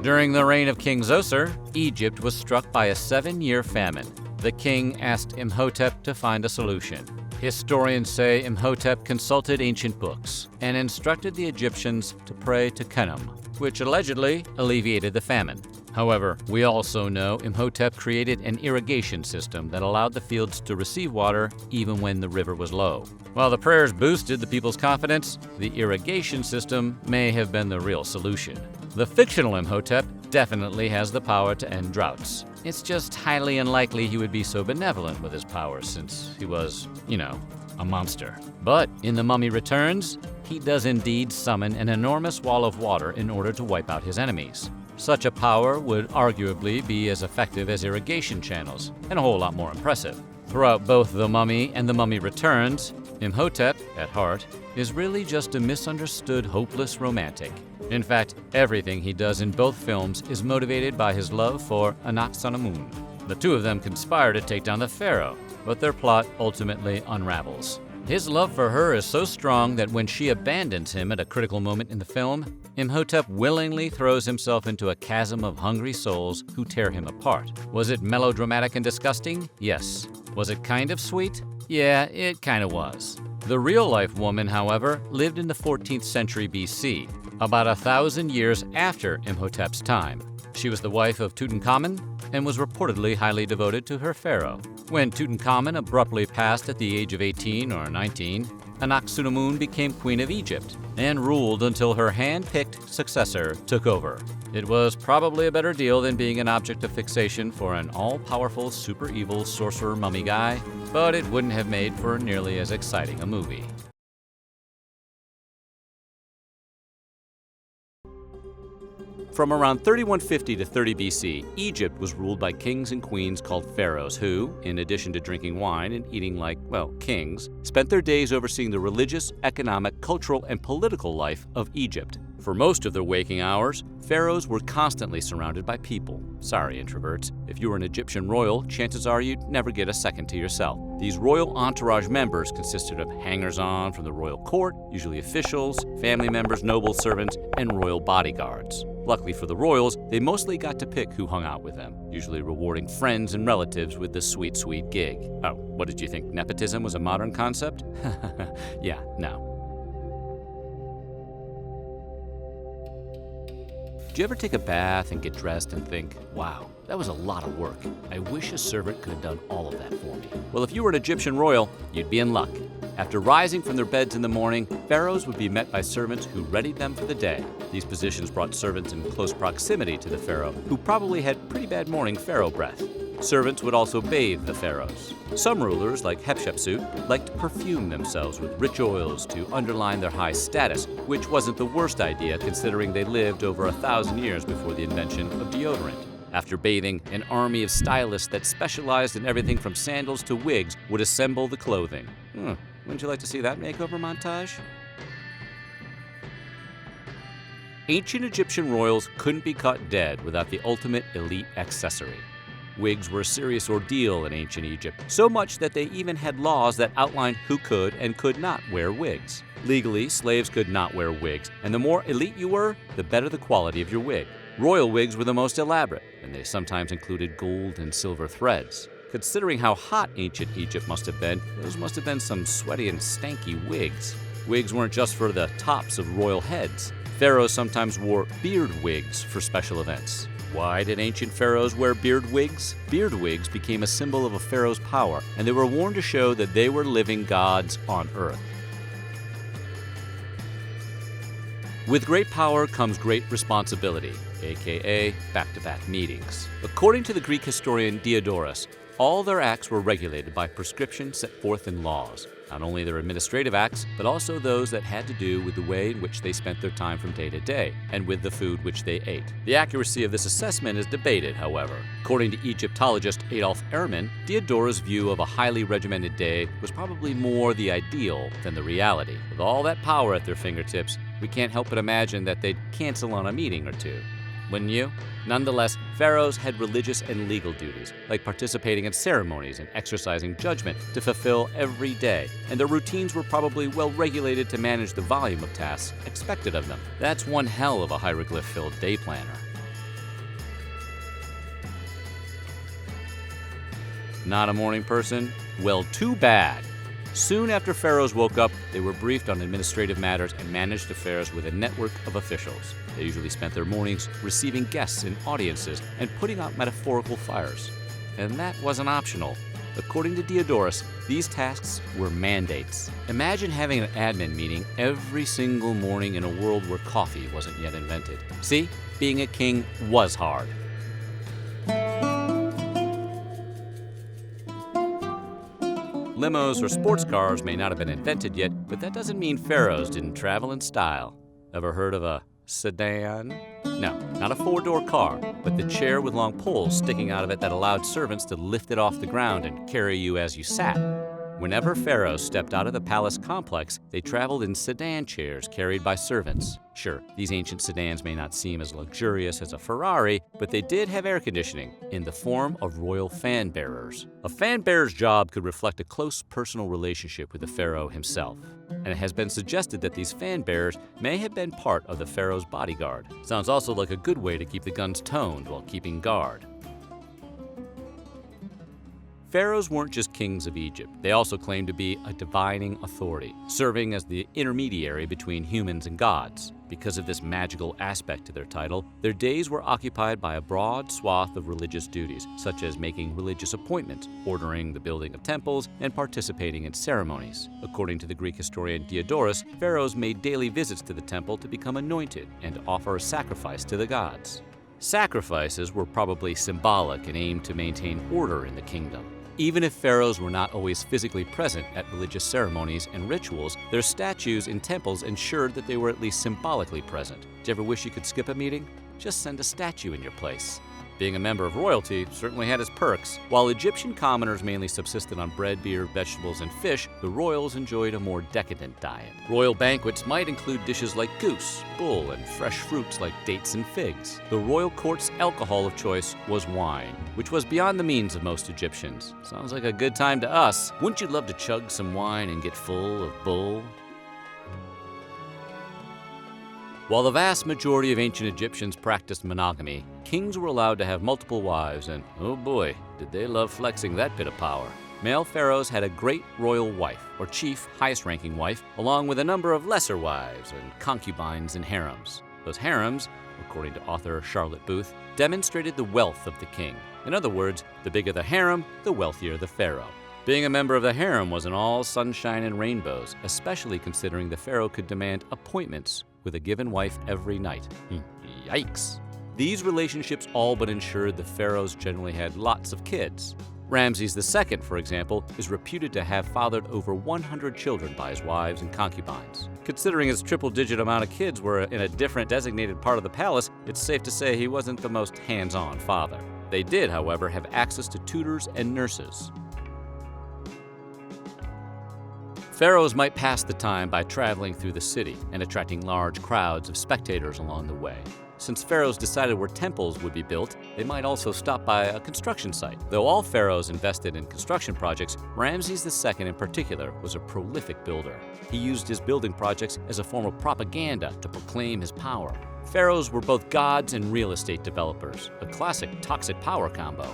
During the reign of King Zoser, Egypt was struck by a 7-year famine. The king asked Imhotep to find a solution. Historians say Imhotep consulted ancient books and instructed the Egyptians to pray to Khnum, which allegedly alleviated the famine. However, we also know Imhotep created an irrigation system that allowed the fields to receive water even when the river was low. While the prayers boosted the people's confidence, the irrigation system may have been the real solution. The fictional Imhotep definitely has the power to end droughts. It's just highly unlikely he would be so benevolent with his powers since he was, a monster. But in The Mummy Returns, he does indeed summon an enormous wall of water in order to wipe out his enemies. Such a power would arguably be as effective as irrigation channels, and a whole lot more impressive. Throughout both The Mummy and The Mummy Returns, Imhotep, at heart, is really just a misunderstood, hopeless romantic. In fact, everything he does in both films is motivated by his love for Anck-Su-Namun. The two of them conspire to take down the pharaoh, but their plot ultimately unravels. His love for her is so strong that when she abandons him at a critical moment in the film, Imhotep willingly throws himself into a chasm of hungry souls who tear him apart. Was it melodramatic and disgusting? Yes. Was it kind of sweet? Yeah, it kind of was. The real-life woman, however, lived in the 14th century BC, about 1,000 years after Imhotep's time. She was the wife of Tutankhamun and was reportedly highly devoted to her pharaoh. When Tutankhamun abruptly passed at the age of 18 or 19, Anck-Su-Namun became Queen of Egypt and ruled until her hand-picked successor took over. It was probably a better deal than being an object of fixation for an all-powerful, super-evil sorcerer mummy guy, but it wouldn't have made for nearly as exciting a movie. From around 3150 to 30 BC, Egypt was ruled by kings and queens called pharaohs who, in addition to drinking wine and eating like, kings, spent their days overseeing the religious, economic, cultural, and political life of Egypt. For most of their waking hours, pharaohs were constantly surrounded by people. Sorry, introverts. If you were an Egyptian royal, chances are you'd never get a second to yourself. These royal entourage members consisted of hangers-on from the royal court, usually officials, family members, noble servants, and royal bodyguards. Luckily for the royals, they mostly got to pick who hung out with them, usually rewarding friends and relatives with the sweet, sweet gig. Oh, what did you think, nepotism was a modern concept? Yeah, no. Do you ever take a bath and get dressed and think, wow, that was a lot of work. I wish a servant could have done all of that for me. Well, if you were an Egyptian royal, you'd be in luck. After rising from their beds in the morning, pharaohs would be met by servants who readied them for the day. These positions brought servants in close proximity to the pharaoh, who probably had pretty bad morning pharaoh breath. Servants would also bathe the pharaohs. Some rulers, like Hatshepsut, liked to perfume themselves with rich oils to underline their high status, which wasn't the worst idea considering they lived over 1,000 years before the invention of deodorant. After bathing, an army of stylists that specialized in everything from sandals to wigs would assemble the clothing. Wouldn't you like to see that makeover montage? Ancient Egyptian royals couldn't be caught dead without the ultimate elite accessory. Wigs were a serious ordeal in ancient Egypt, so much that they even had laws that outlined who could and could not wear wigs. Legally, slaves could not wear wigs, and the more elite you were, the better the quality of your wig. Royal wigs were the most elaborate, and they sometimes included gold and silver threads. Considering how hot ancient Egypt must have been, those must have been some sweaty and stanky wigs. Wigs weren't just for the tops of royal heads. Pharaohs sometimes wore beard wigs for special events. Why did ancient pharaohs wear beard wigs? Beard wigs became a symbol of a pharaoh's power, and they were worn to show that they were living gods on earth. With great power comes great responsibility, aka back-to-back meetings. According to the Greek historian Diodorus, all their acts were regulated by prescriptions set forth in laws. Not only their administrative acts, but also those that had to do with the way in which they spent their time from day to day, and with the food which they ate. The accuracy of this assessment is debated, however. According to Egyptologist Adolf Ehrman, Diodorus' view of a highly regimented day was probably more the ideal than the reality. With all that power at their fingertips, we can't help but imagine that they'd cancel on a meeting or two. wouldn't you? Nonetheless, pharaohs had religious and legal duties, like participating in ceremonies and exercising judgment to fulfill every day, and their routines were probably well regulated to manage the volume of tasks expected of them. That's one hell of a hieroglyph-filled day planner. Not a morning person? Well, too bad. Soon after pharaohs woke up, they were briefed on administrative matters and managed affairs with a network of officials. They usually spent their mornings receiving guests in audiences and putting out metaphorical fires. And that wasn't optional. According to Diodorus, these tasks were mandates. Imagine having an admin meeting every single morning in a world where coffee wasn't yet invented. See, being a king was hard. Limos or sports cars may not have been invented yet, but that doesn't mean pharaohs didn't travel in style. Ever heard of a sedan? No, not a four-door car, but the chair with long poles sticking out of it that allowed servants to lift it off the ground and carry you as you sat. Whenever pharaohs stepped out of the palace complex, they traveled in sedan chairs carried by servants. Sure, these ancient sedans may not seem as luxurious as a Ferrari, but they did have air conditioning in the form of royal fan bearers. A fan bearer's job could reflect a close personal relationship with the pharaoh himself, and it has been suggested that these fan bearers may have been part of the pharaoh's bodyguard. Sounds also like a good way to keep the guns toned while keeping guard. Pharaohs weren't just kings of Egypt. They also claimed to be a divining authority, serving as the intermediary between humans and gods. Because of this magical aspect to their title, their days were occupied by a broad swath of religious duties, such as making religious appointments, ordering the building of temples, and participating in ceremonies. According to the Greek historian Diodorus, pharaohs made daily visits to the temple to become anointed and to offer a sacrifice to the gods. Sacrifices were probably symbolic and aimed to maintain order in the kingdom. Even if pharaohs were not always physically present at religious ceremonies and rituals, their statues in temples ensured that they were at least symbolically present. Did you ever wish you could skip a meeting? Just send a statue in your place. Being a member of royalty certainly had its perks. While Egyptian commoners mainly subsisted on bread, beer, vegetables, and fish, the royals enjoyed a more decadent diet. Royal banquets might include dishes like goose, bull, and fresh fruits like dates and figs. The royal court's alcohol of choice was wine, which was beyond the means of most Egyptians. Sounds like a good time to us. Wouldn't you love to chug some wine and get full of bull? While the vast majority of ancient Egyptians practiced monogamy, kings were allowed to have multiple wives, and oh boy, did they love flexing that bit of power. Male pharaohs had a great royal wife, or chief, highest-ranking wife, along with a number of lesser wives and concubines and harems. Those harems, according to author Charlotte Booth, demonstrated the wealth of the king. In other words, the bigger the harem, the wealthier the pharaoh. Being a member of the harem wasn't all sunshine and rainbows, especially considering the pharaoh could demand appointments with a given wife every night. Yikes. These relationships all but ensured the pharaohs generally had lots of kids. Ramses II, for example, is reputed to have fathered over 100 children by his wives and concubines. Considering his triple-digit amount of kids were in a different designated part of the palace, it's safe to say he wasn't the most hands-on father. They did, however, have access to tutors and nurses. Pharaohs might pass the time by traveling through the city and attracting large crowds of spectators along the way. Since pharaohs decided where temples would be built, they might also stop by a construction site. Though all pharaohs invested in construction projects, Ramses II in particular was a prolific builder. He used his building projects as a form of propaganda to proclaim his power. Pharaohs were both gods and real estate developers, a classic toxic power combo.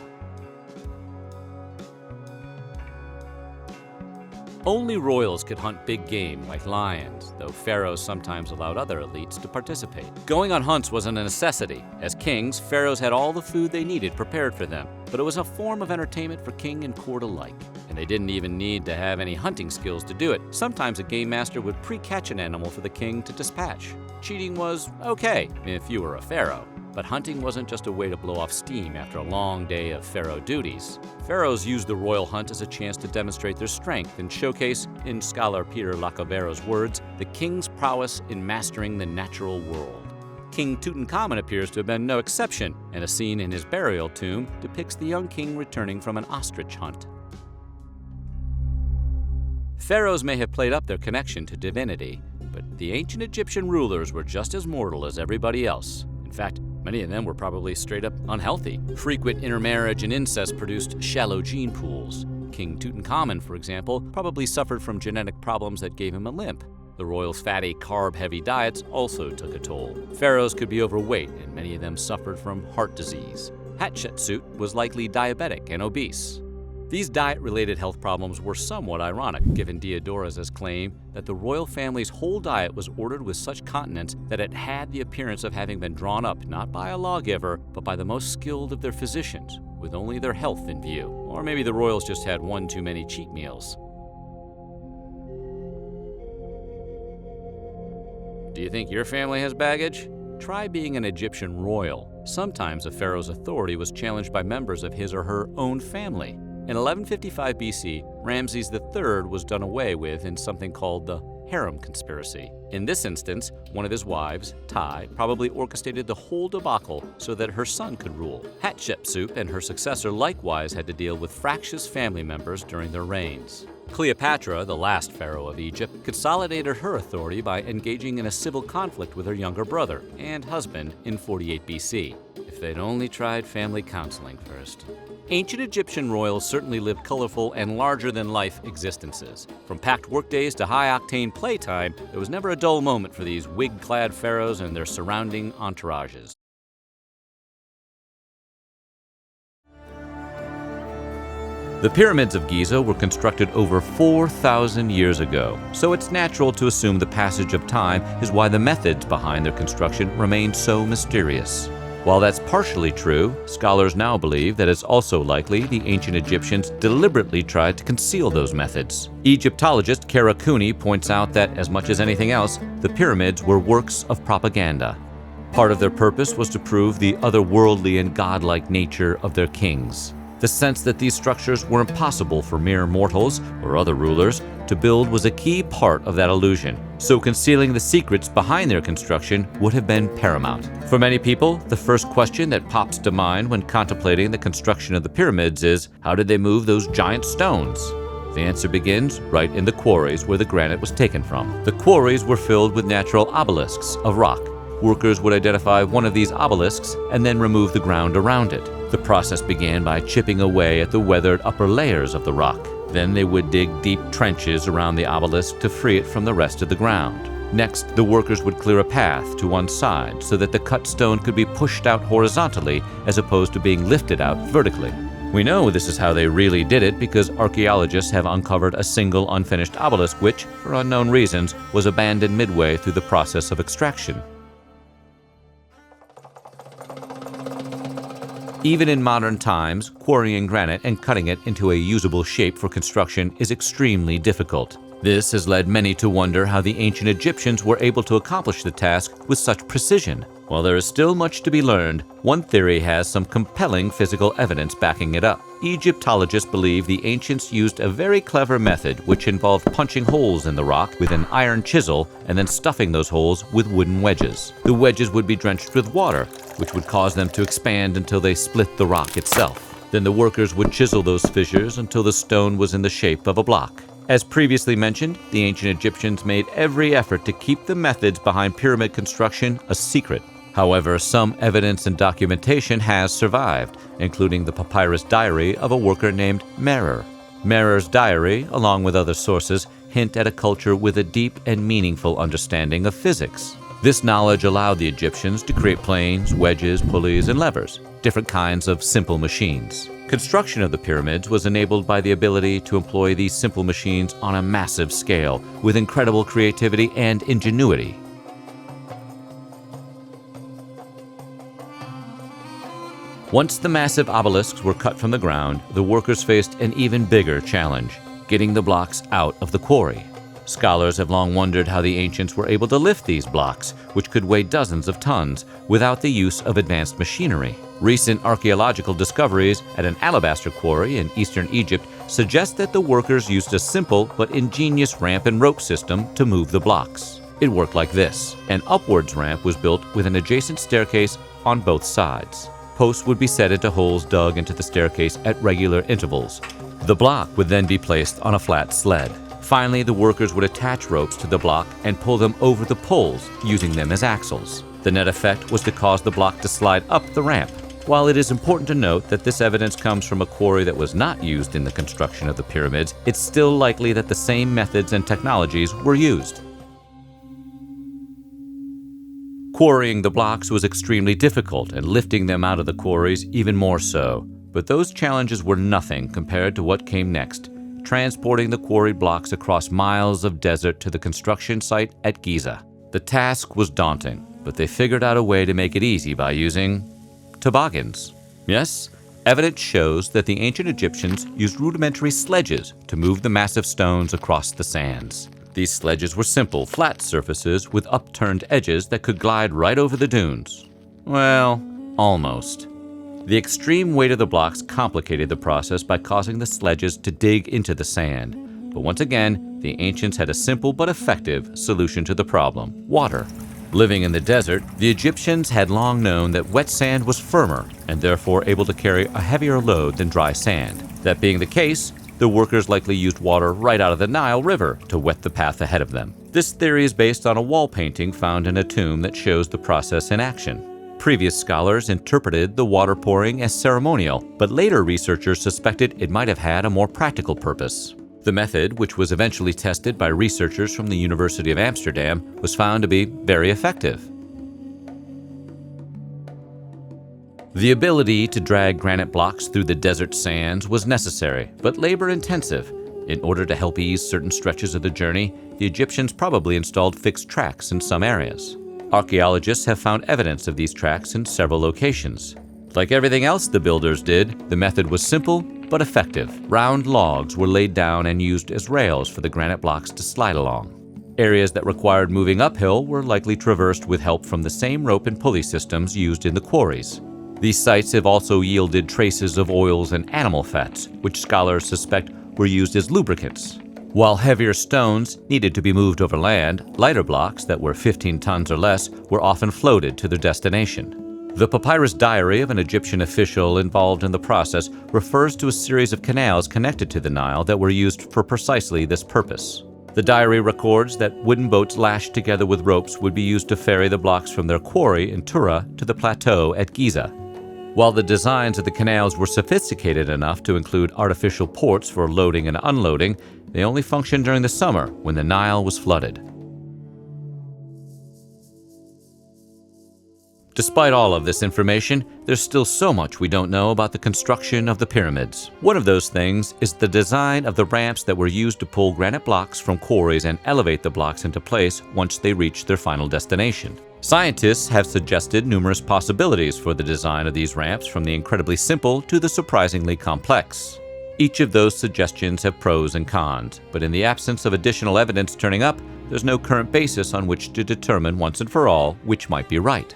Only royals could hunt big game like lions, though pharaohs sometimes allowed other elites to participate. Going on hunts wasn't a necessity. As kings, pharaohs had all the food they needed prepared for them, but it was a form of entertainment for king and court alike. And they didn't even need to have any hunting skills to do it. Sometimes a game master would pre-catch an animal for the king to dispatch. Cheating was okay if you were a pharaoh. But hunting wasn't just a way to blow off steam after a long day of pharaoh duties. Pharaohs used the royal hunt as a chance to demonstrate their strength and showcase, in scholar Peter Lacovero's words, the king's prowess in mastering the natural world. King Tutankhamun appears to have been no exception, and a scene in his burial tomb depicts the young king returning from an ostrich hunt. Pharaohs may have played up their connection to divinity, but the ancient Egyptian rulers were just as mortal as everybody else. In fact, Many of them were probably straight up unhealthy. Frequent intermarriage and incest produced shallow gene pools. King Tutankhamun, for example, probably suffered from genetic problems that gave him a limp. The royals' fatty, carb-heavy diets also took a toll. Pharaohs could be overweight, and many of them suffered from heart disease. Hatshepsut was likely diabetic and obese. These diet-related health problems were somewhat ironic, given Diodorus' claim that the royal family's whole diet was ordered with such continence that it had the appearance of having been drawn up not by a lawgiver, but by the most skilled of their physicians, with only their health in view. Or maybe the royals just had one too many cheat meals. Do you think your family has baggage? Try being an Egyptian royal. Sometimes a pharaoh's authority was challenged by members of his or her own family. In 1155 BC, Ramses III was done away with in something called the harem conspiracy. In this instance, one of his wives, Tai, probably orchestrated the whole debacle so that her son could rule. Hatshepsut and her successor likewise had to deal with fractious family members during their reigns. Cleopatra, the last pharaoh of Egypt, consolidated her authority by engaging in a civil conflict with her younger brother and husband in 48 BC. If they'd only tried family counseling first. Ancient Egyptian royals certainly lived colorful and larger-than-life existences. From packed workdays to high-octane playtime, there was never a dull moment for these wig-clad pharaohs and their surrounding entourages. The pyramids of Giza were constructed over 4,000 years ago, so it's natural to assume the passage of time is why the methods behind their construction remain so mysterious. While that's partially true, scholars now believe that it's also likely the ancient Egyptians deliberately tried to conceal those methods. Egyptologist Kara Cooney points out that, as much as anything else, the pyramids were works of propaganda. Part of their purpose was to prove the otherworldly and godlike nature of their kings. The sense that these structures were impossible for mere mortals or other rulers to build was a key part of that illusion, so concealing the secrets behind their construction would have been paramount. For many people, the first question that pops to mind when contemplating the construction of the pyramids is, how did they move those giant stones? The answer begins right in the quarries where the granite was taken from. The quarries were filled with natural obelisks of rock. Workers would identify one of these obelisks and then remove the ground around it. The process began by chipping away at the weathered upper layers of the rock. Then they would dig deep trenches around the obelisk to free it from the rest of the ground. Next, the workers would clear a path to one side so that the cut stone could be pushed out horizontally as opposed to being lifted out vertically. We know this is how they really did it because archaeologists have uncovered a single unfinished obelisk which, for unknown reasons, was abandoned midway through the process of extraction. Even in modern times, quarrying granite and cutting it into a usable shape for construction is extremely difficult. This has led many to wonder how the ancient Egyptians were able to accomplish the task with such precision. While there is still much to be learned, one theory has some compelling physical evidence backing it up. Egyptologists believe the ancients used a very clever method which involved punching holes in the rock with an iron chisel and then stuffing those holes with wooden wedges. The wedges would be drenched with water, which would cause them to expand until they split the rock itself. Then the workers would chisel those fissures until the stone was in the shape of a block. As previously mentioned, the ancient Egyptians made every effort to keep the methods behind pyramid construction a secret. However, some evidence and documentation has survived, including the papyrus diary of a worker named Merer. Merer's diary, along with other sources, hint at a culture with a deep and meaningful understanding of physics. This knowledge allowed the Egyptians to create planes, wedges, pulleys, and levers, different kinds of simple machines. Construction of the pyramids was enabled by the ability to employ these simple machines on a massive scale, with incredible creativity and ingenuity. Once the massive obelisks were cut from the ground, the workers faced an even bigger challenge, getting the blocks out of the quarry. Scholars have long wondered how the ancients were able to lift these blocks, which could weigh dozens of tons, without the use of advanced machinery. Recent archaeological discoveries at an alabaster quarry in eastern Egypt suggest that the workers used a simple but ingenious ramp and rope system to move the blocks. It worked like this. An upwards ramp was built with an adjacent staircase on both sides. Posts would be set into holes dug into the staircase at regular intervals. The block would then be placed on a flat sled. Finally, the workers would attach ropes to the block and pull them over the poles, using them as axles. The net effect was to cause the block to slide up the ramp. While it is important to note that this evidence comes from a quarry that was not used in the construction of the pyramids, it's still likely that the same methods and technologies were used. Quarrying the blocks was extremely difficult, and lifting them out of the quarries even more so. But those challenges were nothing compared to what came next, transporting the quarried blocks across miles of desert to the construction site at Giza. The task was daunting, but they figured out a way to make it easy by using toboggans. Yes, evidence shows that the ancient Egyptians used rudimentary sledges to move the massive stones across the sands. These sledges were simple, flat surfaces with upturned edges that could glide right over the dunes. Well, almost. The extreme weight of the blocks complicated the process by causing the sledges to dig into the sand. But once again, the ancients had a simple but effective solution to the problem: water. Living in the desert, the Egyptians had long known that wet sand was firmer and therefore able to carry a heavier load than dry sand. That being the case, the workers likely used water right out of the Nile River to wet the path ahead of them. This theory is based on a wall painting found in a tomb that shows the process in action. Previous scholars interpreted the water pouring as ceremonial, but later researchers suspected it might have had a more practical purpose. The method, which was eventually tested by researchers from the University of Amsterdam, was found to be very effective. The ability to drag granite blocks through the desert sands was necessary, but labor-intensive. In order to help ease certain stretches of the journey, the Egyptians probably installed fixed tracks in some areas. Archaeologists have found evidence of these tracks in several locations. Like everything else the builders did, the method was simple but effective. Round logs were laid down and used as rails for the granite blocks to slide along. Areas that required moving uphill were likely traversed with help from the same rope and pulley systems used in the quarries. These sites have also yielded traces of oils and animal fats, which scholars suspect were used as lubricants. While heavier stones needed to be moved over land, lighter blocks that were 15 tons or less were often floated to their destination. The papyrus diary of an Egyptian official involved in the process refers to a series of canals connected to the Nile that were used for precisely this purpose. The diary records that wooden boats lashed together with ropes would be used to ferry the blocks from their quarry in Tura to the plateau at Giza. While the designs of the canals were sophisticated enough to include artificial ports for loading and unloading, they only functioned during the summer when the Nile was flooded. Despite all of this information, there's still so much we don't know about the construction of the pyramids. One of those things is the design of the ramps that were used to pull granite blocks from quarries and elevate the blocks into place once they reached their final destination. Scientists have suggested numerous possibilities for the design of these ramps, from the incredibly simple to the surprisingly complex. Each of those suggestions have pros and cons, but in the absence of additional evidence turning up, there's no current basis on which to determine once and for all which might be right.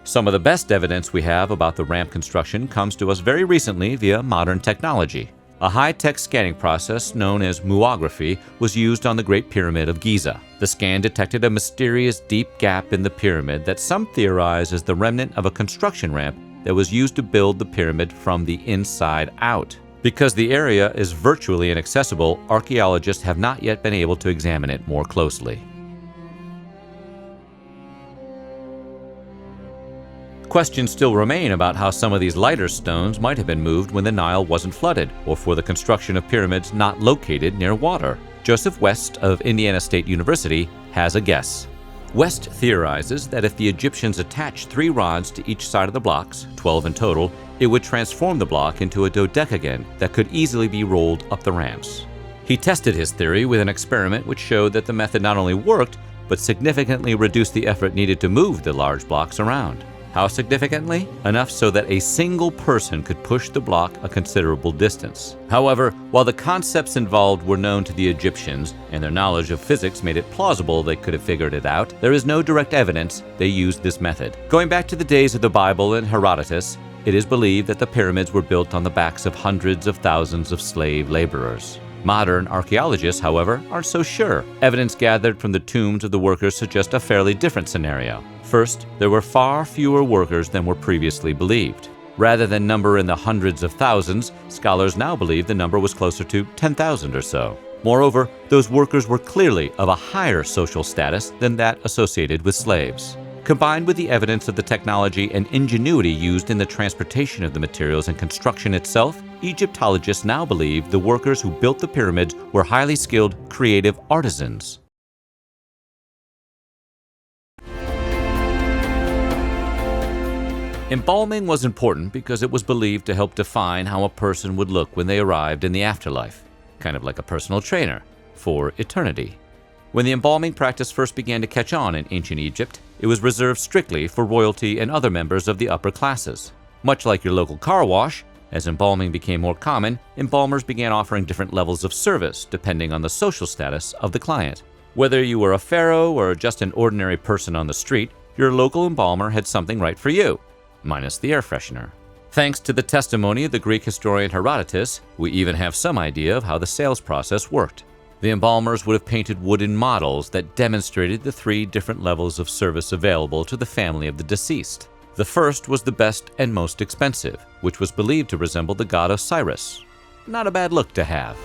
Some of the best evidence we have about the ramp construction comes to us very recently via modern technology. A high-tech scanning process known as muography was used on the Great Pyramid of Giza. The scan detected a mysterious deep gap in the pyramid that some theorize is the remnant of a construction ramp that was used to build the pyramid from the inside out. Because the area is virtually inaccessible, archaeologists have not yet been able to examine it more closely. Questions still remain about how some of these lighter stones might have been moved when the Nile wasn't flooded, or for the construction of pyramids not located near water. Joseph West of Indiana State University has a guess. West theorizes that if the Egyptians attached 3 rods to each side of the blocks, 12 in total, it would transform the block into a dodecagon that could easily be rolled up the ramps. He tested his theory with an experiment which showed that the method not only worked, but significantly reduced the effort needed to move the large blocks around. How significantly? Enough so that a single person could push the block a considerable distance. However, while the concepts involved were known to the Egyptians, and their knowledge of physics made it plausible they could have figured it out, there is no direct evidence they used this method. Going back to the days of the Bible and Herodotus, it is believed that the pyramids were built on the backs of hundreds of thousands of slave laborers. Modern archaeologists, however, aren't so sure. Evidence gathered from the tombs of the workers suggests a fairly different scenario. First, there were far fewer workers than were previously believed. Rather than number in the hundreds of thousands, scholars now believe the number was closer to 10,000 or so. Moreover, those workers were clearly of a higher social status than that associated with slaves. Combined with the evidence of the technology and ingenuity used in the transportation of the materials and construction itself, Egyptologists now believe the workers who built the pyramids were highly skilled, creative artisans. Embalming was important because it was believed to help define how a person would look when they arrived in the afterlife, kind of like a personal trainer for eternity. When the embalming practice first began to catch on in ancient Egypt, it was reserved strictly for royalty and other members of the upper classes. Much like your local car wash, as embalming became more common, embalmers began offering different levels of service depending on the social status of the client. Whether you were a pharaoh or just an ordinary person on the street, your local embalmer had something right for you, minus the air freshener. Thanks to the testimony of the Greek historian Herodotus, we even have some idea of how the sales process worked. The embalmers would have painted wooden models that demonstrated the 3 different levels of service available to the family of the deceased. The first was the best and most expensive, which was believed to resemble the god Osiris. Not a bad look to have.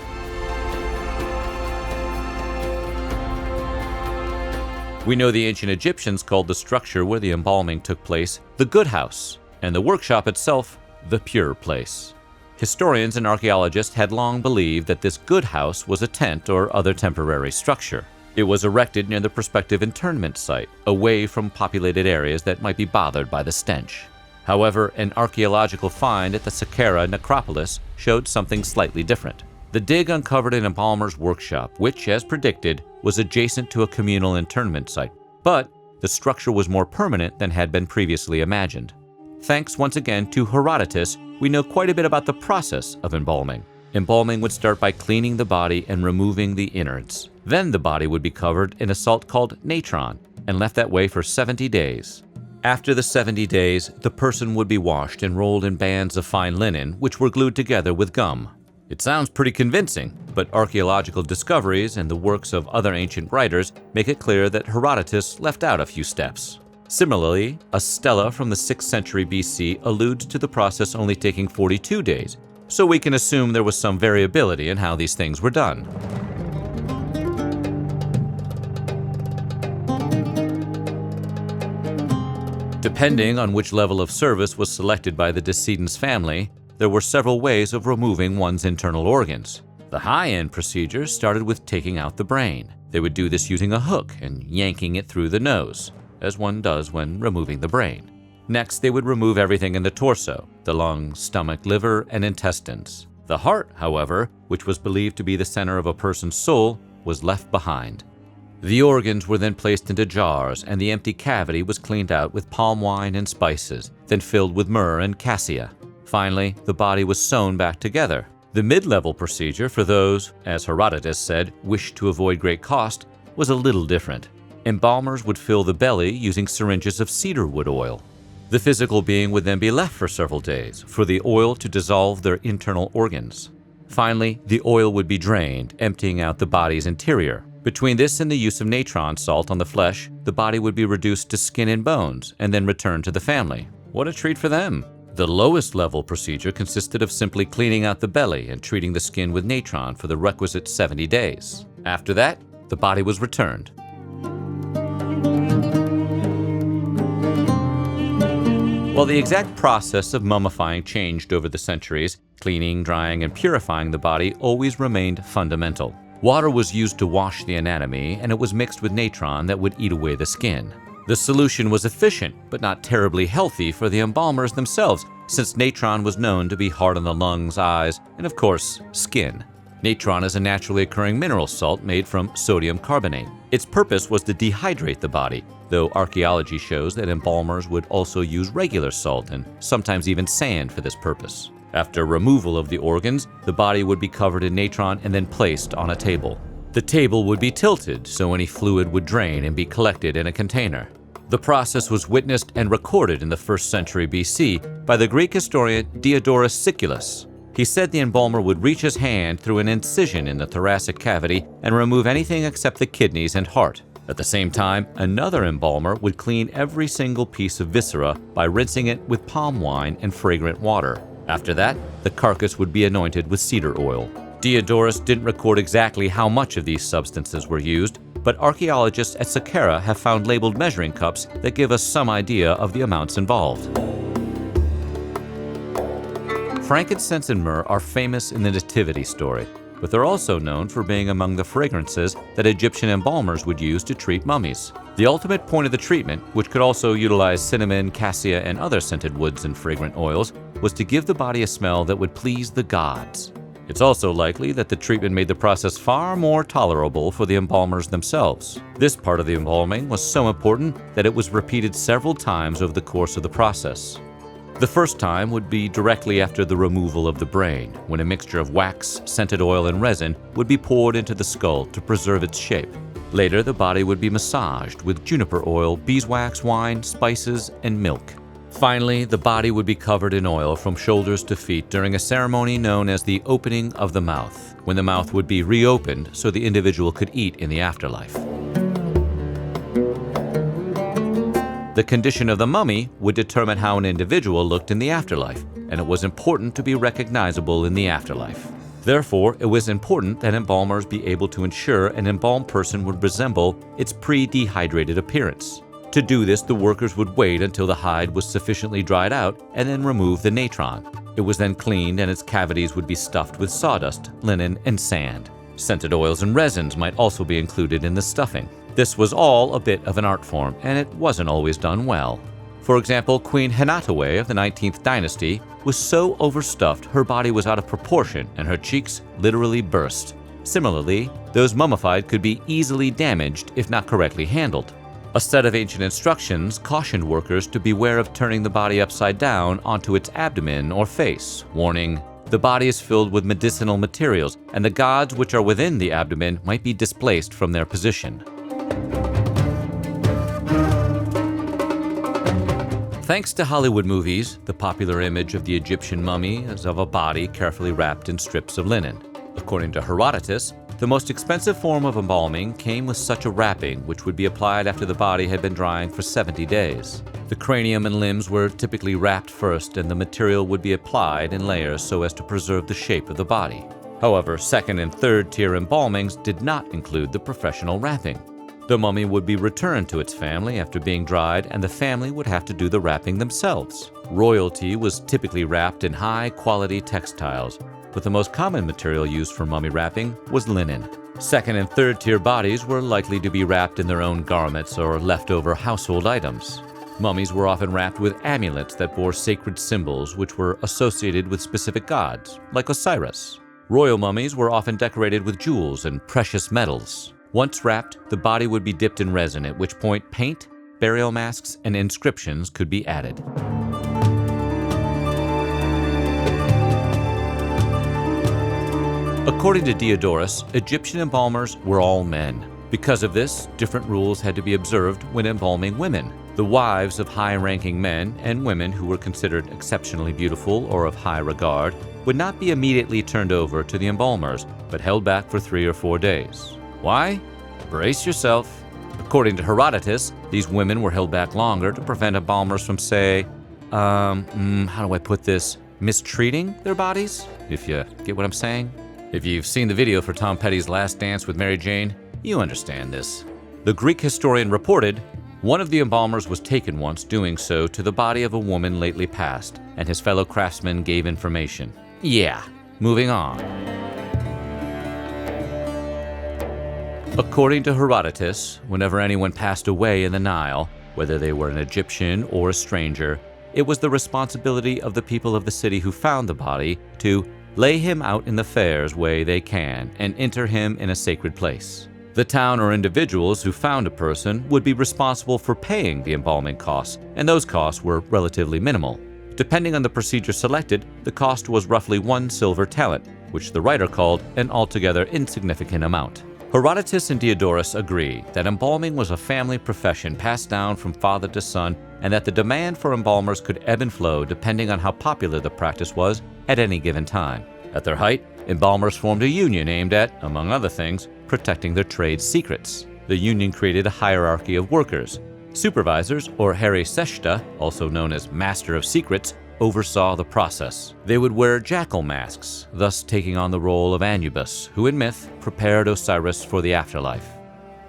We know the ancient Egyptians called the structure where the embalming took place the good house, and the workshop itself the pure place. Historians and archaeologists had long believed that this good house was a tent or other temporary structure. It was erected near the prospective internment site, away from populated areas that might be bothered by the stench. However, an archaeological find at the Saqqara necropolis showed something slightly different. The dig uncovered an embalmer's workshop, which, as predicted, was adjacent to a communal internment site, but the structure was more permanent than had been previously imagined. Thanks once again to Herodotus, we know quite a bit about the process of embalming. Embalming would start by cleaning the body and removing the innards. Then the body would be covered in a salt called natron and left that way for 70 days. After the 70 days, the person would be washed and rolled in bands of fine linen, which were glued together with gum. It sounds pretty convincing, but archaeological discoveries and the works of other ancient writers make it clear that Herodotus left out a few steps. Similarly, a stela from the 6th century BC alludes to the process only taking 42 days, so we can assume there was some variability in how these things were done. Depending on which level of service was selected by the decedent's family, there were several ways of removing one's internal organs. The high-end procedure started with taking out the brain. They would do this using a hook and yanking it through the nose, as one does when removing the brain. Next, they would remove everything in the torso, the lungs, stomach, liver, and intestines. The heart, however, which was believed to be the center of a person's soul, was left behind. The organs were then placed into jars, and the empty cavity was cleaned out with palm wine and spices, then filled with myrrh and cassia. Finally, the body was sewn back together. The mid-level procedure for those, as Herodotus said, wished to avoid great cost, was a little different. Embalmers would fill the belly using syringes of cedarwood oil. The physical being would then be left for several days for the oil to dissolve their internal organs. Finally, the oil would be drained, emptying out the body's interior. Between this and the use of natron salt on the flesh, the body would be reduced to skin and bones and then returned to the family. What a treat for them! The lowest level procedure consisted of simply cleaning out the belly and treating the skin with natron for the requisite 70 days. After that, the body was returned. While the exact process of mummifying changed over the centuries, cleaning, drying, and purifying the body always remained fundamental. Water was used to wash the anatomy, and it was mixed with natron that would eat away the skin. The solution was efficient, but not terribly healthy for the embalmers themselves, since natron was known to be hard on the lungs, eyes, and of course, skin. Natron is a naturally occurring mineral salt made from sodium carbonate. Its purpose was to dehydrate the body, though archaeology shows that embalmers would also use regular salt and sometimes even sand for this purpose. After removal of the organs, the body would be covered in natron and then placed on a table. The table would be tilted so any fluid would drain and be collected in a container. The process was witnessed and recorded in the 1st century BC by the Greek historian Diodorus Siculus. He said the embalmer would reach his hand through an incision in the thoracic cavity and remove anything except the kidneys and heart. At the same time, another embalmer would clean every single piece of viscera by rinsing it with palm wine and fragrant water. After that, the carcass would be anointed with cedar oil. Diodorus didn't record exactly how much of these substances were used, but archaeologists at Saqqara have found labeled measuring cups that give us some idea of the amounts involved. Frankincense and myrrh are famous in the Nativity story, but they're also known for being among the fragrances that Egyptian embalmers would use to treat mummies. The ultimate point of the treatment, which could also utilize cinnamon, cassia, and other scented woods and fragrant oils, was to give the body a smell that would please the gods. It's also likely that the treatment made the process far more tolerable for the embalmers themselves. This part of the embalming was so important that it was repeated several times over the course of the process. The first time would be directly after the removal of the brain, when a mixture of wax, scented oil, and resin would be poured into the skull to preserve its shape. Later, the body would be massaged with juniper oil, beeswax, wine, spices, and milk. Finally, the body would be covered in oil from shoulders to feet during a ceremony known as the opening of the mouth, when the mouth would be reopened so the individual could eat in the afterlife. The condition of the mummy would determine how an individual looked in the afterlife, and it was important to be recognizable in the afterlife. Therefore, it was important that embalmers be able to ensure an embalmed person would resemble its pre-dehydrated appearance. To do this, the workers would wait until the hide was sufficiently dried out and then remove the natron. It was then cleaned and its cavities would be stuffed with sawdust, linen, and sand. Scented oils and resins might also be included in the stuffing. This was all a bit of an art form, and it wasn't always done well. For example, Queen Henataway of the 19th dynasty was so overstuffed her body was out of proportion and her cheeks literally burst. Similarly, those mummified could be easily damaged if not correctly handled. A set of ancient instructions cautioned workers to beware of turning the body upside down onto its abdomen or face, warning, "The body is filled with medicinal materials, and the gods which are within the abdomen might be displaced from their position." Thanks to Hollywood movies, the popular image of the Egyptian mummy is of a body carefully wrapped in strips of linen. According to Herodotus, the most expensive form of embalming came with such a wrapping, which would be applied after the body had been drying for 70 days. The cranium and limbs were typically wrapped first, and the material would be applied in layers so as to preserve the shape of the body. However, second and third tier embalmings did not include the professional wrapping. The mummy would be returned to its family after being dried, and the family would have to do the wrapping themselves. Royalty was typically wrapped in high-quality textiles, but the most common material used for mummy wrapping was linen. Second and third tier bodies were likely to be wrapped in their own garments or leftover household items. Mummies were often wrapped with amulets that bore sacred symbols which were associated with specific gods, like Osiris. Royal mummies were often decorated with jewels and precious metals. Once wrapped, the body would be dipped in resin, at which point paint, burial masks, and inscriptions could be added. According to Diodorus, Egyptian embalmers were all men. Because of this, different rules had to be observed when embalming women. The wives of high-ranking men and women who were considered exceptionally beautiful or of high regard would not be immediately turned over to the embalmers, but held back for 3 or 4 days. Why? Brace yourself. According to Herodotus, these women were held back longer to prevent embalmers from, say, how do I put this, mistreating their bodies? If you get what I'm saying. If you've seen the video for Tom Petty's Last Dance with Mary Jane, you understand this. The Greek historian reported, one of the embalmers was taken once doing so to the body of a woman lately passed, and his fellow craftsmen gave information. Yeah, moving on. According to Herodotus, whenever anyone passed away in the Nile, whether they were an Egyptian or a stranger, it was the responsibility of the people of the city who found the body to lay him out in the fairest way they can and enter him in a sacred place. The town or individuals who found a person would be responsible for paying the embalming costs, and those costs were relatively minimal. Depending on the procedure selected, the cost was roughly 1 silver talent, which the writer called an altogether insignificant amount. Herodotus and Diodorus agree that embalming was a family profession passed down from father to son, and that the demand for embalmers could ebb and flow depending on how popular the practice was at any given time. At their height, embalmers formed a union aimed at, among other things, protecting their trade secrets. The union created a hierarchy of workers. Supervisors, or Heri Seshta, also known as Master of Secrets, oversaw the process. They would wear jackal masks, thus taking on the role of Anubis, who in myth prepared Osiris for the afterlife.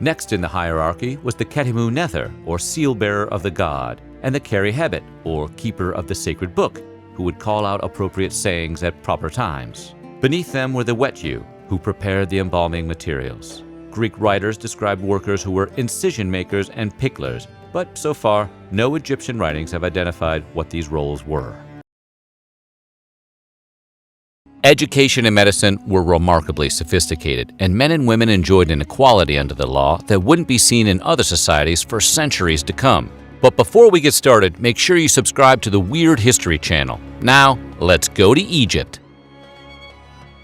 Next in the hierarchy was the Khetimu Nether, or seal-bearer of the god, and the Keri Hebet, or keeper of the sacred book, who would call out appropriate sayings at proper times. Beneath them were the Wetu, who prepared the embalming materials. Greek writers described workers who were incision makers and picklers, but so far, no Egyptian writings have identified what these roles were. Education and medicine were remarkably sophisticated, and men and women enjoyed an equality under the law that wouldn't be seen in other societies for centuries to come. But before we get started, make sure you subscribe to the Weird History channel. Now, let's go to Egypt.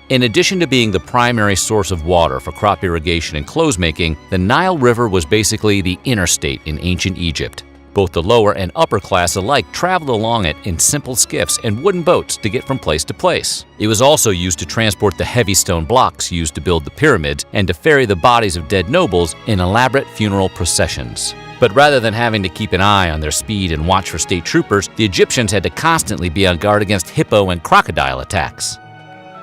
In addition to being the primary source of water for crop irrigation and clothes making, the Nile River was basically the interstate in ancient Egypt. Both the lower and upper class alike traveled along it in simple skiffs and wooden boats to get from place to place. It was also used to transport the heavy stone blocks used to build the pyramids and to ferry the bodies of dead nobles in elaborate funeral processions. But rather than having to keep an eye on their speed and watch for state troopers, the Egyptians had to constantly be on guard against hippo and crocodile attacks.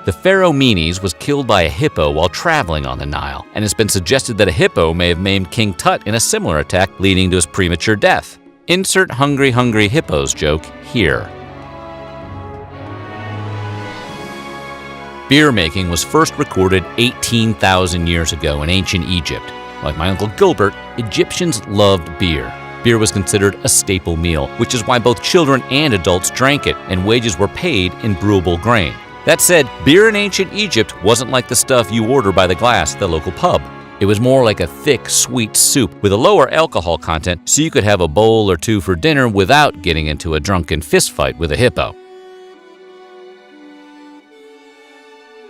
The pharaoh Menes was killed by a hippo while traveling on the Nile, and it's been suggested that a hippo may have maimed King Tut in a similar attack, leading to his premature death. Insert hungry, hungry hippos joke here. Beer making was first recorded 18,000 years ago in ancient Egypt. Like my Uncle Gilbert, Egyptians loved beer. Beer was considered a staple meal, which is why both children and adults drank it, and wages were paid in brewable grain. That said, beer in ancient Egypt wasn't like the stuff you order by the glass at the local pub. It was more like a thick, sweet soup with a lower alcohol content, so you could have a bowl or two for dinner without getting into a drunken fistfight with a hippo.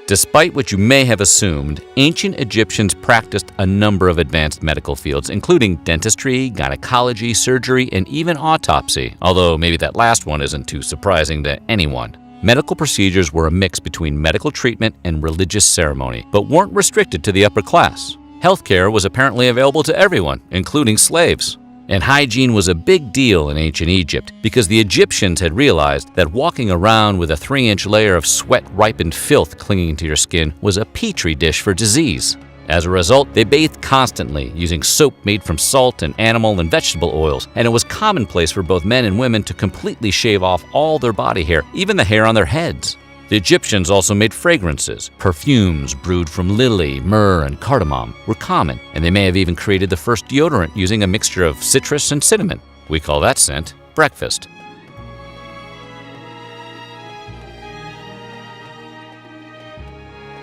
Despite what you may have assumed, ancient Egyptians practiced a number of advanced medical fields, including dentistry, gynecology, surgery, and even autopsy, although maybe that last one isn't too surprising to anyone. Medical procedures were a mix between medical treatment and religious ceremony, but weren't restricted to the upper class. Healthcare was apparently available to everyone, including slaves. And hygiene was a big deal in ancient Egypt because the Egyptians had realized that walking around with a 3-inch layer of sweat-ripened filth clinging to your skin was a petri dish for disease. As a result, they bathed constantly, using soap made from salt and animal and vegetable oils, and it was commonplace for both men and women to completely shave off all their body hair, even the hair on their heads. The Egyptians also made fragrances. Perfumes brewed from lily, myrrh, and cardamom were common, and they may have even created the first deodorant using a mixture of citrus and cinnamon. We call that scent breakfast.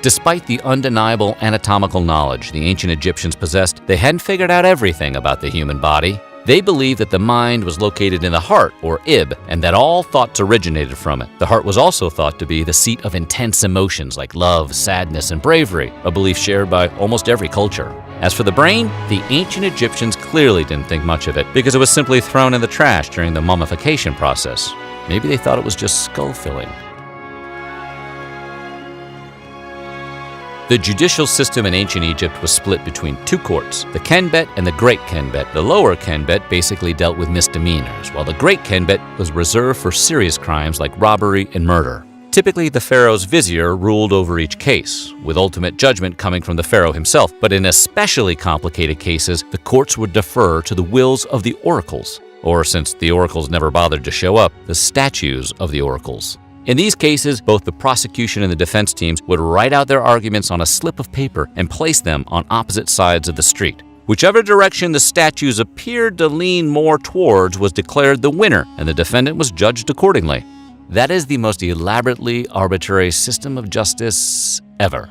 Despite the undeniable anatomical knowledge the ancient Egyptians possessed, they hadn't figured out everything about the human body. They believed that the mind was located in the heart, or ib, and that all thoughts originated from it. The heart was also thought to be the seat of intense emotions like love, sadness, and bravery, a belief shared by almost every culture. As for the brain, the ancient Egyptians clearly didn't think much of it because it was simply thrown in the trash during the mummification process. Maybe they thought it was just skull filling. The judicial system in ancient Egypt was split between two courts, the Kenbet and the Great Kenbet. The lower Kenbet basically dealt with misdemeanors, while the Great Kenbet was reserved for serious crimes like robbery and murder. Typically, the pharaoh's vizier ruled over each case, with ultimate judgment coming from the pharaoh himself, but in especially complicated cases, the courts would defer to the wills of the oracles, or since the oracles never bothered to show up, the statues of the oracles. In these cases, both the prosecution and the defense teams would write out their arguments on a slip of paper and place them on opposite sides of the street. Whichever direction the statues appeared to lean more towards was declared the winner, and the defendant was judged accordingly. That is the most elaborately arbitrary system of justice ever.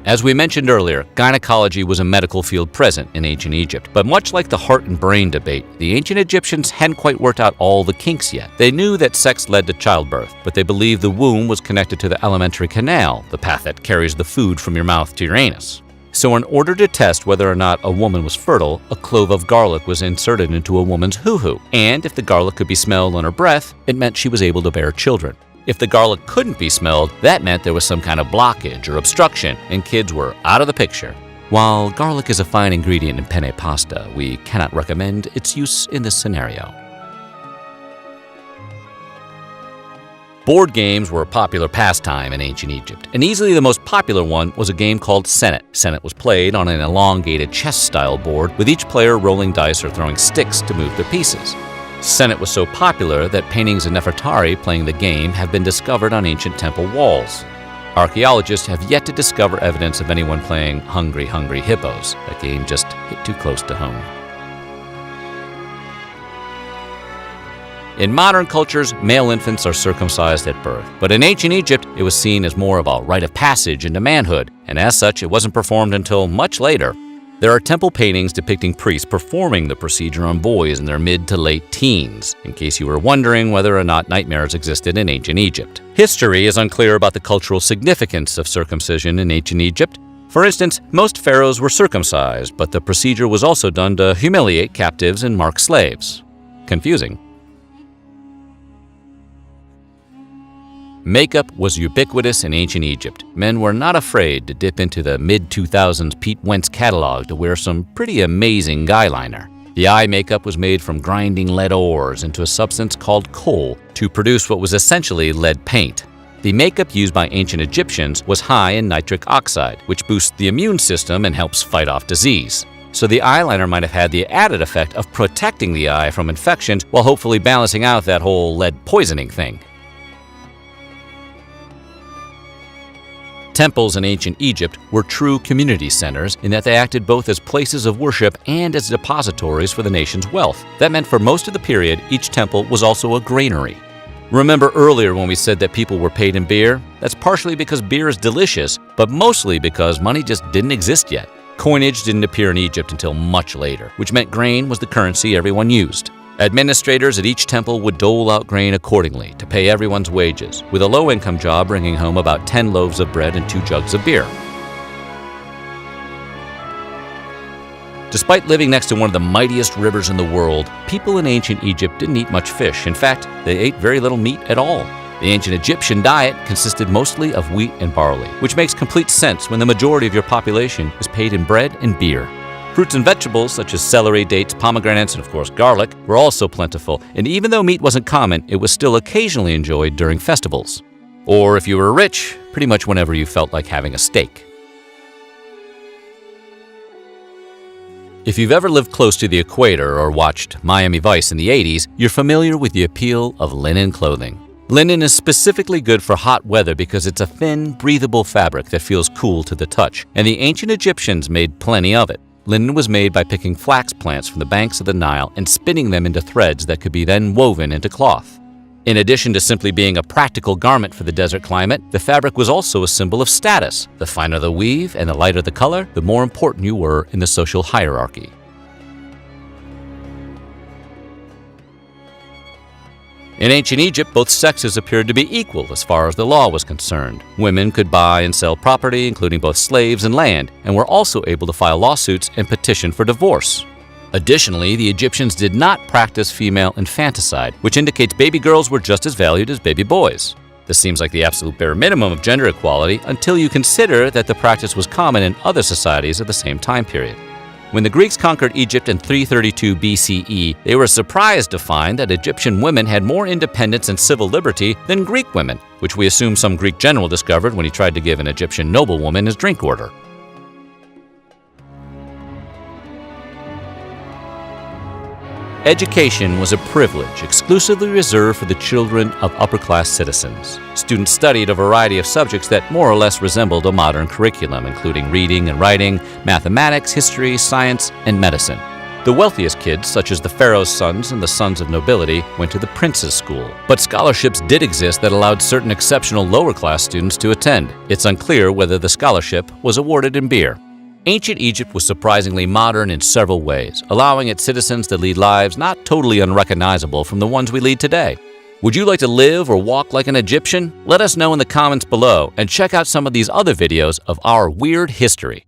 As we mentioned earlier, gynecology was a medical field present in ancient Egypt, but much like the heart and brain debate, the ancient Egyptians hadn't quite worked out all the kinks yet. They knew that sex led to childbirth, but they believed the womb was connected to the alimentary canal, the path that carries the food from your mouth to your anus. So in order to test whether or not a woman was fertile, a clove of garlic was inserted into a woman's hoo-hoo, and if the garlic could be smelled on her breath, it meant she was able to bear children. If the garlic couldn't be smelled, that meant there was some kind of blockage or obstruction, and kids were out of the picture. While garlic is a fine ingredient in penne pasta, we cannot recommend its use in this scenario. Board games were a popular pastime in ancient Egypt, and easily the most popular one was a game called Senet. Senet was played on an elongated chess-style board, with each player rolling dice or throwing sticks to move their pieces. Senet was so popular that paintings of Nefertiti playing the game have been discovered on ancient temple walls. Archaeologists have yet to discover evidence of anyone playing Hungry, Hungry Hippos. That game just hit too close to home. In modern cultures, male infants are circumcised at birth, but in ancient Egypt, it was seen as more of a rite of passage into manhood, and as such, it wasn't performed until much later. There are temple paintings depicting priests performing the procedure on boys in their mid to late teens, in case you were wondering whether or not nightmares existed in ancient Egypt. History is unclear about the cultural significance of circumcision in ancient Egypt. For instance, most pharaohs were circumcised, but the procedure was also done to humiliate captives and mark slaves. Confusing. Makeup was ubiquitous in ancient Egypt. Men were not afraid to dip into the mid-2000s Pete Wentz catalog to wear some pretty amazing guyliner. The eye makeup was made from grinding lead ores into a substance called kohl to produce what was essentially lead paint. The makeup used by ancient Egyptians was high in nitric oxide, which boosts the immune system and helps fight off disease. So the eyeliner might have had the added effect of protecting the eye from infections while hopefully balancing out that whole lead poisoning thing. Temples in ancient Egypt were true community centers in that they acted both as places of worship and as depositories for the nation's wealth. That meant for most of the period, each temple was also a granary. Remember earlier when we said that people were paid in beer? That's partially because beer is delicious, but mostly because money just didn't exist yet. Coinage didn't appear in Egypt until much later, which meant grain was the currency everyone used. Administrators at each temple would dole out grain accordingly to pay everyone's wages, with a low-income job bringing home about 10 loaves of bread and 2 jugs of beer. Despite living next to one of the mightiest rivers in the world, people in ancient Egypt didn't eat much fish. In fact, they ate very little meat at all. The ancient Egyptian diet consisted mostly of wheat and barley, which makes complete sense when the majority of your population is paid in bread and beer. Fruits and vegetables such as celery, dates, pomegranates, and of course garlic were also plentiful, and even though meat wasn't common, it was still occasionally enjoyed during festivals. Or if you were rich, pretty much whenever you felt like having a steak. If you've ever lived close to the equator or watched Miami Vice in the 80s, you're familiar with the appeal of linen clothing. Linen is specifically good for hot weather because it's a thin, breathable fabric that feels cool to the touch, and the ancient Egyptians made plenty of it. Linen was made by picking flax plants from the banks of the Nile and spinning them into threads that could be then woven into cloth. In addition to simply being a practical garment for the desert climate, the fabric was also a symbol of status. The finer the weave and the lighter the color, the more important you were in the social hierarchy. In ancient Egypt, both sexes appeared to be equal as far as the law was concerned. Women could buy and sell property, including both slaves and land, and were also able to file lawsuits and petition for divorce. Additionally, the Egyptians did not practice female infanticide, which indicates baby girls were just as valued as baby boys. This seems like the absolute bare minimum of gender equality until you consider that the practice was common in other societies at the same time period. When the Greeks conquered Egypt in 332 BCE, they were surprised to find that Egyptian women had more independence and civil liberty than Greek women, which we assume some Greek general discovered when he tried to give an Egyptian noblewoman his drink order. Education was a privilege exclusively reserved for the children of upper-class citizens. Students studied a variety of subjects that more or less resembled a modern curriculum, including reading and writing, mathematics, history, science, and medicine. The wealthiest kids, such as the pharaoh's sons and the sons of nobility, went to the prince's school. But scholarships did exist that allowed certain exceptional lower-class students to attend. It's unclear whether the scholarship was awarded in beer. Ancient Egypt was surprisingly modern in several ways, allowing its citizens to lead lives not totally unrecognizable from the ones we lead today. Would you like to live or walk like an Egyptian? Let us know in the comments below and check out some of these other videos of our weird history.